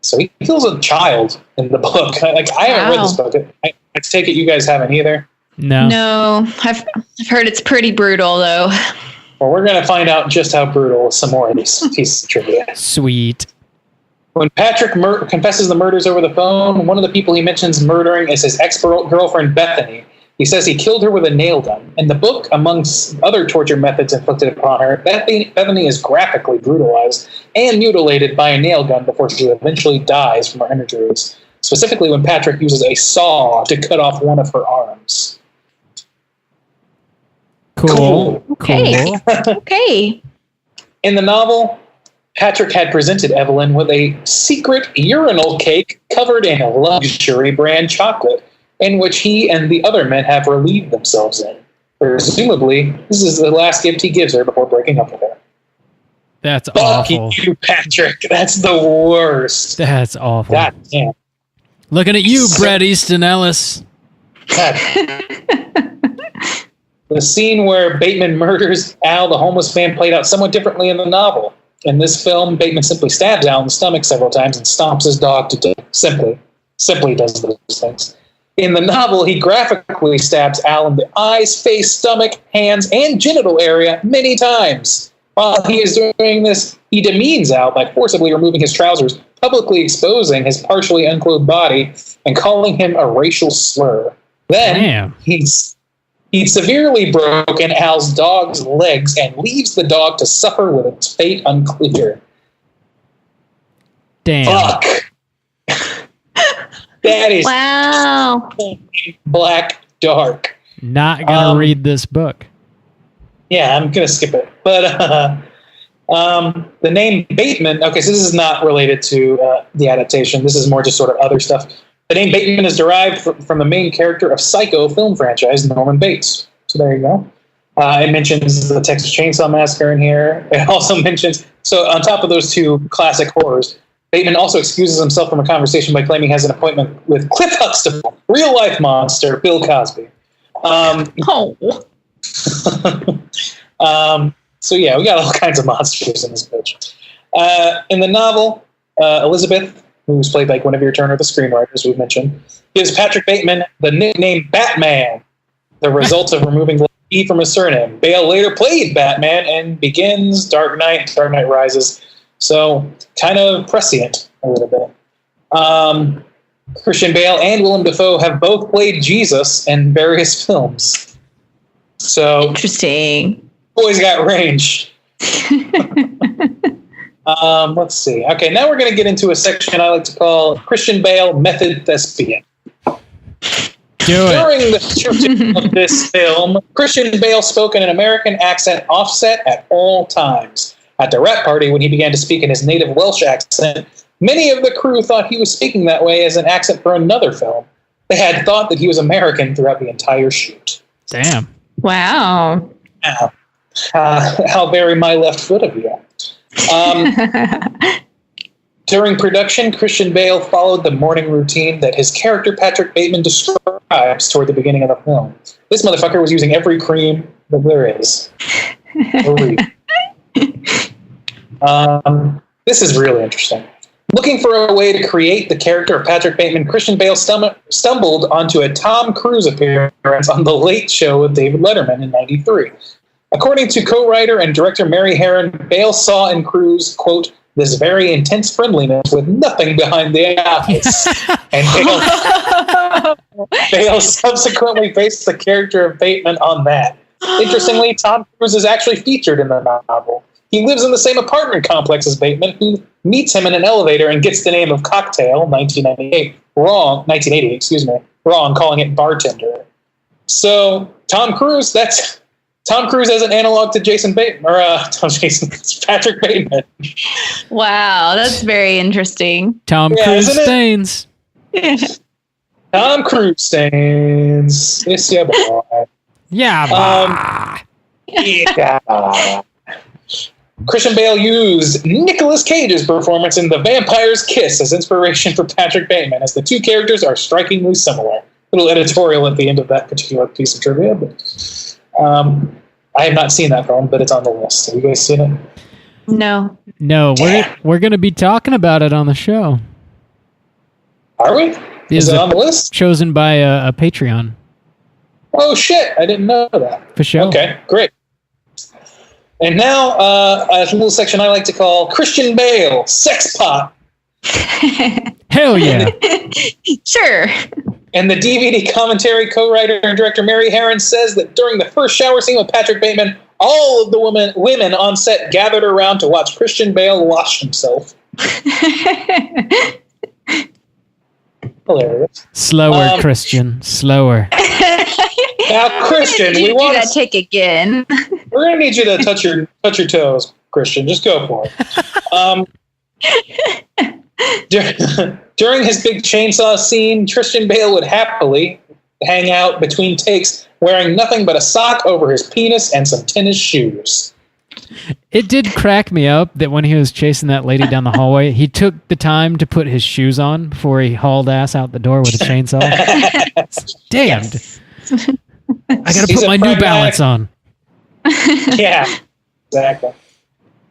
So he kills a child in the book. I haven't read this book. I take it you guys haven't either. No, I've heard it's pretty brutal though. Well, we're going to find out just how brutal some more of these pieces of trivia. Sweet. When Patrick confesses the murders over the phone, one of the people he mentions murdering is his ex-girlfriend, Bethany. He says he killed her with a nail gun. In the book, amongst other torture methods inflicted upon her, Bethany is graphically brutalized and mutilated by a nail gun before she eventually dies from her injuries, specifically when Patrick uses a saw to cut off one of her arms. Cool. Okay. Okay. In the novel, Patrick had presented Evelyn with a secret urinal cake covered in luxury brand chocolate, in which he and the other men have relieved themselves in. Presumably, this is the last gift he gives her before breaking up with her. That's Fuck awful. you, Patrick. That's the worst. That's awful. God damn. Looking at you, Bret Easton Ellis. God. The scene where Bateman murders Al, the homeless man, played out somewhat differently in the novel. In this film, Bateman simply stabs Al in the stomach several times and stomps his dog to death. Simply does those things. In the novel, he graphically stabs Al in the eyes, face, stomach, hands, and genital area many times. While he is doing this, he demeans Al by forcibly removing his trousers, publicly exposing his partially unclothed body, and calling him a racial slur. Then, He'd severely broken Al's dog's legs and leaves the dog to suffer with its fate unclear. Damn. Fuck. That is wow. Black dark. Not gonna read this book. Yeah, I'm gonna skip it. But the name Bateman. Okay, so this is not related to the adaptation. This is more just sort of other stuff. The name Bateman is derived from the main character of Psycho film franchise, Norman Bates. So there you go. It mentions the Texas Chainsaw Massacre in here. It also mentions, so on top of those two classic horrors, Bateman also excuses himself from a conversation by claiming he has an appointment with Cliff Huxtable, real-life monster, Bill Cosby. So yeah, we got all kinds of monsters in this bitch. In the novel, Elizabeth, who's played by Guinevere Turner, the screenwriter, as we've mentioned, gives Patrick Bateman the nickname Batman, the result of removing the E from his surname. Bale later played Batman and begins Dark Knight Rises. So, kind of prescient a little bit. Christian Bale and Willem Dafoe have both played Jesus in various films. So, interesting. Boys got range. Let's see. Okay, now we're going to get into a section I like to call Christian Bale Method Thespian. During the shooting of this film, Christian Bale spoke in an American accent offset at all times. At the rap party, when he began to speak in his native Welsh accent, many of the crew thought he was speaking that way as an accent for another film. They had thought that he was American throughout the entire shoot. Damn. Wow. How very my left foot of you. During production, Christian Bale followed the morning routine that his character Patrick Bateman describes toward the beginning of the film. This motherfucker was using every cream that there is. This is really interesting. Looking for a way to create the character of Patrick Bateman, Christian Bale stumbled onto a Tom Cruise appearance on The Late Show with David Letterman in '93. According to co-writer and director Mary Harron, Bale saw in Cruise, quote, this very intense friendliness with nothing behind the eyes. And Bale subsequently faced the character of Bateman on that. Interestingly, Tom Cruise is actually featured in the novel. He lives in the same apartment complex as Bateman, who meets him in an elevator and gets the name of Cocktail, 1988. Wrong, calling it Bartender. So, Tom Cruise as an analog to Jason Bateman, Patrick Bateman. Wow, that's very interesting. Tom Cruise stains. Tom Cruise stands. It's your boy. Yeah. Yeah. Christian Bale used Nicolas Cage's performance in The Vampire's Kiss as inspiration for Patrick Bateman, as the two characters are strikingly similar. Little editorial at the end of that particular piece of trivia. But, I have not seen that film, but it's on the list. Have you guys seen it? No. No, we're going to be talking about it on the show. Are we? Is it on the list? Chosen by a Patreon. Oh, shit. I didn't know that. For sure. Okay, great. And now, a little section I like to call Christian Bale, Sex Pot. Hell yeah. Sure. And the DVD commentary co-writer and director Mary Harron says that during the first shower scene with Patrick Bateman, all of the women on set gathered around to watch Christian Bale wash himself. Hilarious. Slower, Christian. Slower. Now, Christian, we want that take again. We're gonna need you to touch your toes, Christian. Just go for it. During his big chainsaw scene, Christian Bale would happily hang out between takes, wearing nothing but a sock over his penis and some tennis shoes. It did crack me up that when he was chasing that lady down the hallway, he took the time to put his shoes on before he hauled ass out the door with a chainsaw. Damned. I got to put my New Balance on. Yeah, exactly.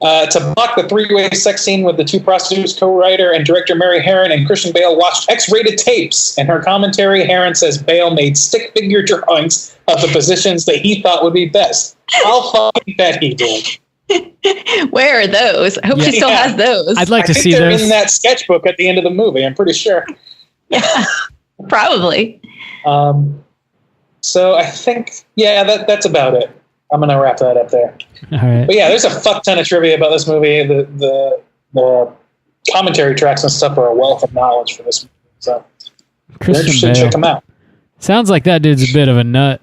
To mock the three-way sex scene with the two prostitutes, co-writer and director Mary Harron and Christian Bale watched X-rated tapes. In her commentary, Harron says Bale made stick figure drawings of the positions that he thought would be best. I'll fucking bet he did. Where are those? I hope he still has those. I'd like to see they're those. in that sketchbook at the end of the movie. I'm pretty sure. Yeah, probably. So I think, that's about it. I'm going to wrap that up there. All right. But yeah, there's a fuck ton of trivia about this movie. The commentary tracks and stuff are a wealth of knowledge for this movie. So if you're interested, check them out. Sounds like that dude's a bit of a nut.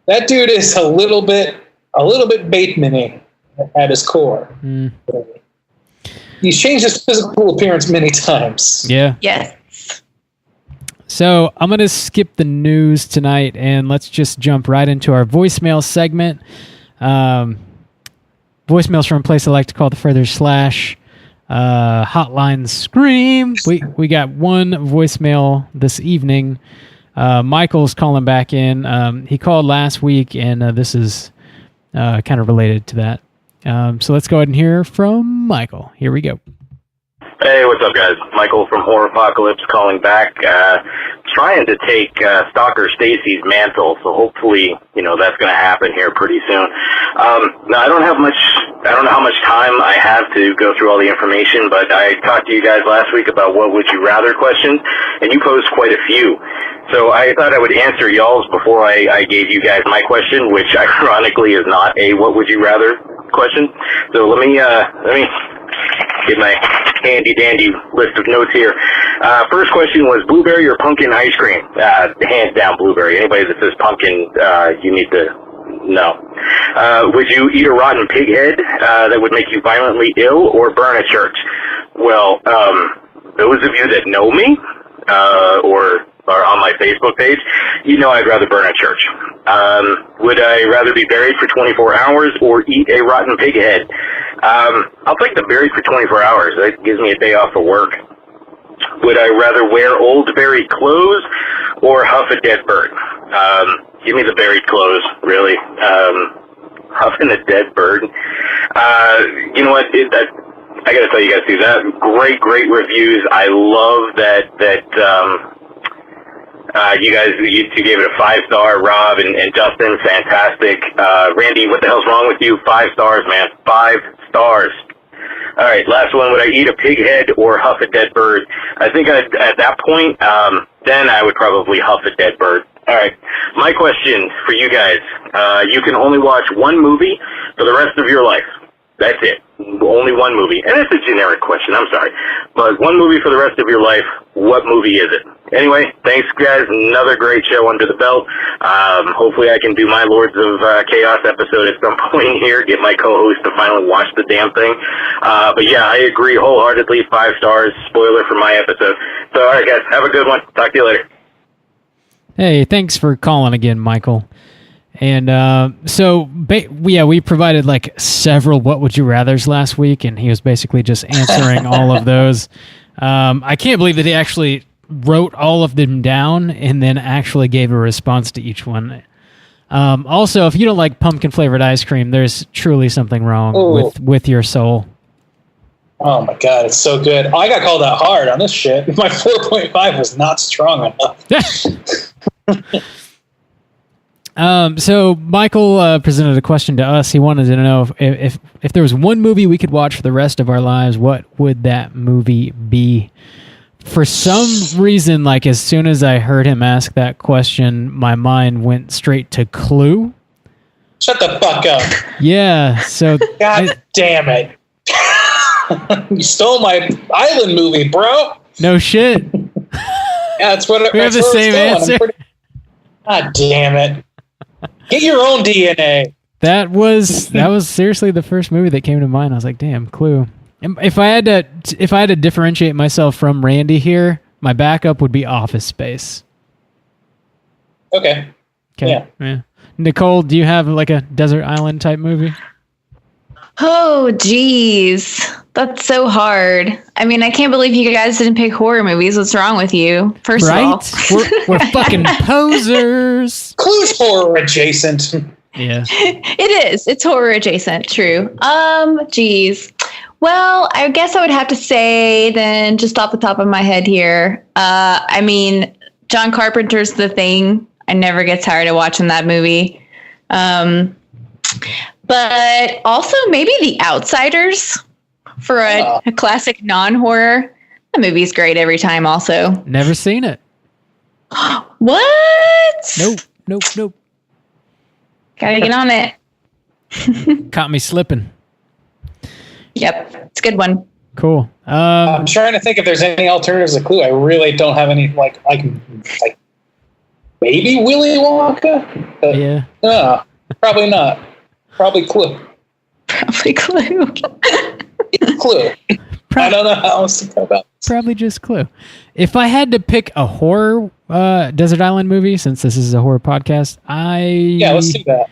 That dude is a little bit Bateman-y at his core. Mm. He's changed his physical appearance many times. Yeah. Yes. So I'm going to skip the news tonight and let's just jump right into our voicemail segment. Voicemails from a place I like to call the Further Slash Hotline Scream. We got one voicemail this evening. Michael's calling back in. He called last week, and this is kind of related to that. So let's go ahead and hear from Michael. Here we go. Hey, what's up, guys? Michael from Horror Apocalypse calling back. Trying to take Stalker Stacy's mantle, so hopefully, that's going to happen here pretty soon. Now, I don't know how much time I have to go through all the information, but I talked to you guys last week about what would you rather questions, and you posed quite a few. So I thought I would answer y'all's before I gave you guys my question, which ironically is not a what would you rather question. So let me get my handy-dandy list of notes here. First question was blueberry or pumpkin ice cream? Hands down blueberry. Anybody that says pumpkin, you need to know. Would you eat a rotten pig head that would make you violently ill or burn a church? Well, those of you that know me or are on my Facebook page, I'd rather burn a church. Would I rather be buried for 24 hours or eat a rotten pig head? I'll take the buried for 24 hours. That gives me a day off of work. Would I rather wear old buried clothes or huff a dead bird? Give me the buried clothes, really. Huffing a dead bird. You know what? I gotta tell you guys too, that great reviews. I love that you guys, you two gave it a 5-star, Rob and Justin, fantastic. Randy, what the hell's wrong with you? 5 stars, man. 5 stars. All right, last one. Would I eat a pig head or huff a dead bird? I think at that point, then I would probably huff a dead bird. All right, my question for you guys. You can only watch one movie for the rest of your life. That's it. Only one movie. And it's a generic question, I'm sorry. But one movie for the rest of your life, what movie is it? Anyway, thanks, guys. Another great show under the belt. Hopefully I can do my Lords of Chaos episode at some point here, get my co-host to finally watch the damn thing. But yeah, I agree wholeheartedly. 5 stars. Spoiler for my episode. So, all right, guys. Have a good one. Talk to you later. Hey, thanks for calling again, Michael. And we provided like several What Would You Rathers last week, and he was basically just answering all of those. I can't believe that he actually wrote all of them down and then actually gave a response to each one. Also, if you don't like pumpkin-flavored ice cream, there's truly something wrong with your soul. Oh my god, it's so good. I got called out hard on this shit. My 4.5 was not strong enough. So Michael presented a question to us. He wanted to know if there was one movie we could watch for the rest of our lives, what would that movie be? For some reason, like as soon as I heard him ask that question, my mind went straight to Clue. Shut the fuck up. Yeah, so God damn it. You stole my island movie, bro. No shit. Yeah, that's what we have the same answer. God damn it. Get your own DNA. That was seriously the first movie that came to mind. I was like, damn, Clue. If I had to differentiate myself from Randy here, my backup would be Office Space. Okay. Yeah. Nicole, do you have like a desert island type movie? Oh, geez. That's so hard. I mean, I can't believe you guys didn't pick horror movies. What's wrong with you? First of all. We're fucking posers. Clue's horror adjacent. Yeah. It is. It's horror adjacent. True. Geez. Well, I guess I would have to say then, just off the top of my head here, I mean, John Carpenter's The Thing. I never get tired of watching that movie. But also maybe The Outsiders for a classic non-horror. That movie's great every time also. Never seen it. What? Nope. Gotta get on it. Caught me slipping. Yep, it's a good one. Cool. I'm trying to think if there's any alternatives to Clue. I really don't have any like maybe Willy Wonka. But, yeah. No, probably not. Probably Clue. Clue. I don't know how else to go about this. Probably just Clue. If I had to pick a horror desert island movie, since this is a horror podcast, let's do that.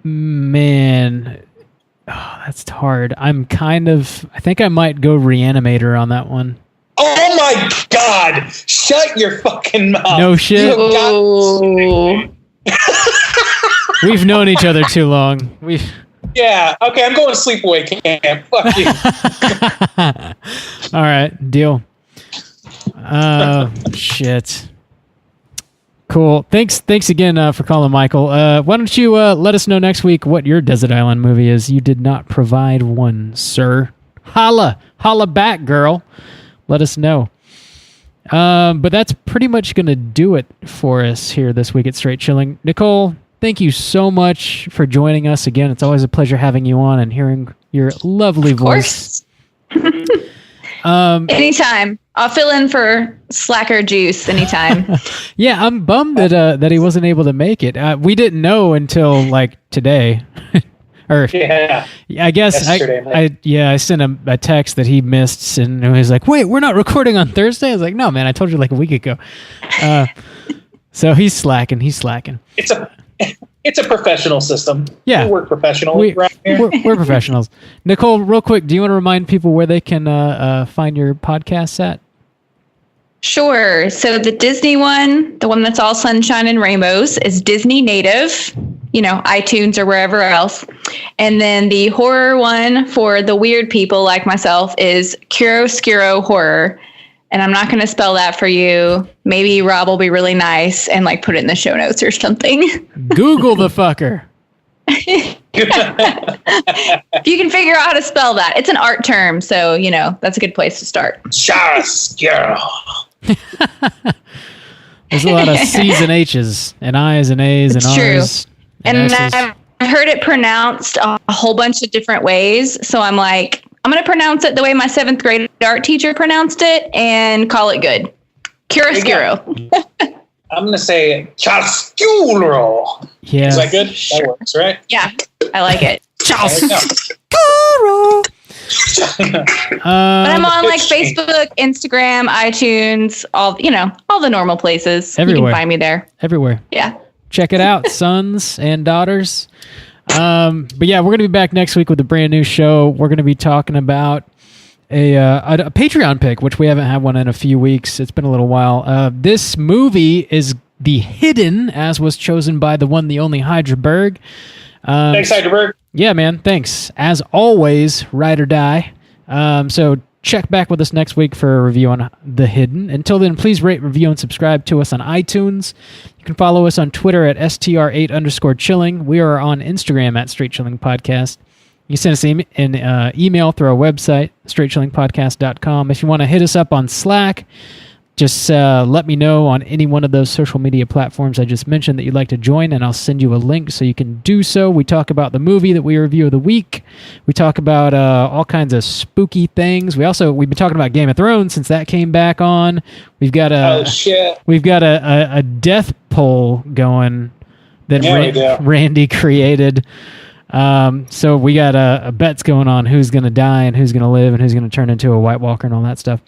Man, that's hard. I think I might go Reanimator on that one. Oh my god! Shut your fucking mouth. No shit. We've known each other too long. Yeah, okay, I'm going to sleepaway camp. Fuck you. All right, deal. Shit. Cool. Thanks again for calling, Michael. Why don't you let us know next week what your desert island movie is? You did not provide one, sir. Holla back, girl. Let us know. But that's pretty much going to do it for us here this week at Straight Chilling. Nicole, thank you so much for joining us again. It's always a pleasure having you on and hearing your lovely voice. Anytime. I'll fill in for Slacker Juice anytime. Yeah, I'm bummed that he wasn't able to make it. We didn't know until like today. I guess I sent him a text that he missed, and he was like, "Wait, we're not recording on Thursday." I was like, "No, man, I told you like a week ago." So he's slacking. It's a professional system. Yeah, we work professionally. We're professionals. Nicole, real quick, do you want to remind people where they can find your podcasts at? Sure. So the Disney one, the one that's all sunshine and rainbows, is Disney Native, iTunes or wherever else. And then the horror one for the weird people like myself is Chiaroscuro Horror. And I'm not going to spell that for you. Maybe Rob will be really nice and put it in the show notes or something. Google the fucker. If you can figure out how to spell that. It's an art term, so, that's a good place to start. Chiaroscuro. There's a lot of C's and H's and I's and A's and R's. True. And I've heard it pronounced a whole bunch of different ways. So I'm like, I'm going to pronounce it the way my 7th grade art teacher pronounced it and call it good. Chiaroscuro. I'm going to say Chiaroscuro. Yeah. Is that good? That works, right? Yeah, I like it. Chiaroscuro. But I'm on like Facebook, Instagram, iTunes, all the normal places. Everywhere. You can find me there. Everywhere. Yeah. Check it out, sons and daughters. But yeah, we're going to be back next week with a brand new show. We're going to be talking about a Patreon pick, which we haven't had one in a few weeks. It's been a little while. This movie is The Hidden, as was chosen by the one, the only Hydra Berg. Thanks, Hydra Berg. Yeah, man. Thanks. As always, ride or die. So check back with us next week for a review on The Hidden. Until then, please rate, review, and subscribe to us on iTunes. You can follow us on Twitter at STR8_chilling. We are on Instagram at Straight Chilling Podcast. You can send us an email through our website, straightchillingpodcast.com. If you want to hit us up on Slack, just let me know on any one of those social media platforms I just mentioned that you'd like to join, and I'll send you a link so you can do so. We talk about the movie that we review of the week. We talk about all kinds of spooky things. We've been talking about Game of Thrones since that came back on. We've got a death poll going that Randy created. So we got a bets going on who's going to die and who's going to live and who's going to turn into a White Walker and all that stuff.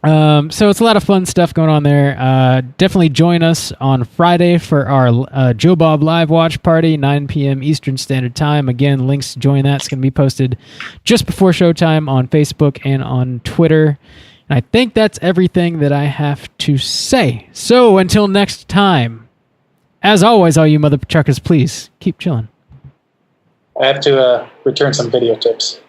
So it's a lot of fun stuff going on there. Definitely join us on Friday for our Joe Bob live watch party, 9 p.m. Eastern Standard Time. Again, links to join that's going to be posted just before showtime on Facebook and on Twitter. And I think that's everything that I have to say. So until next time, as always, all you mother truckers, please keep chilling. I have to return some video tips.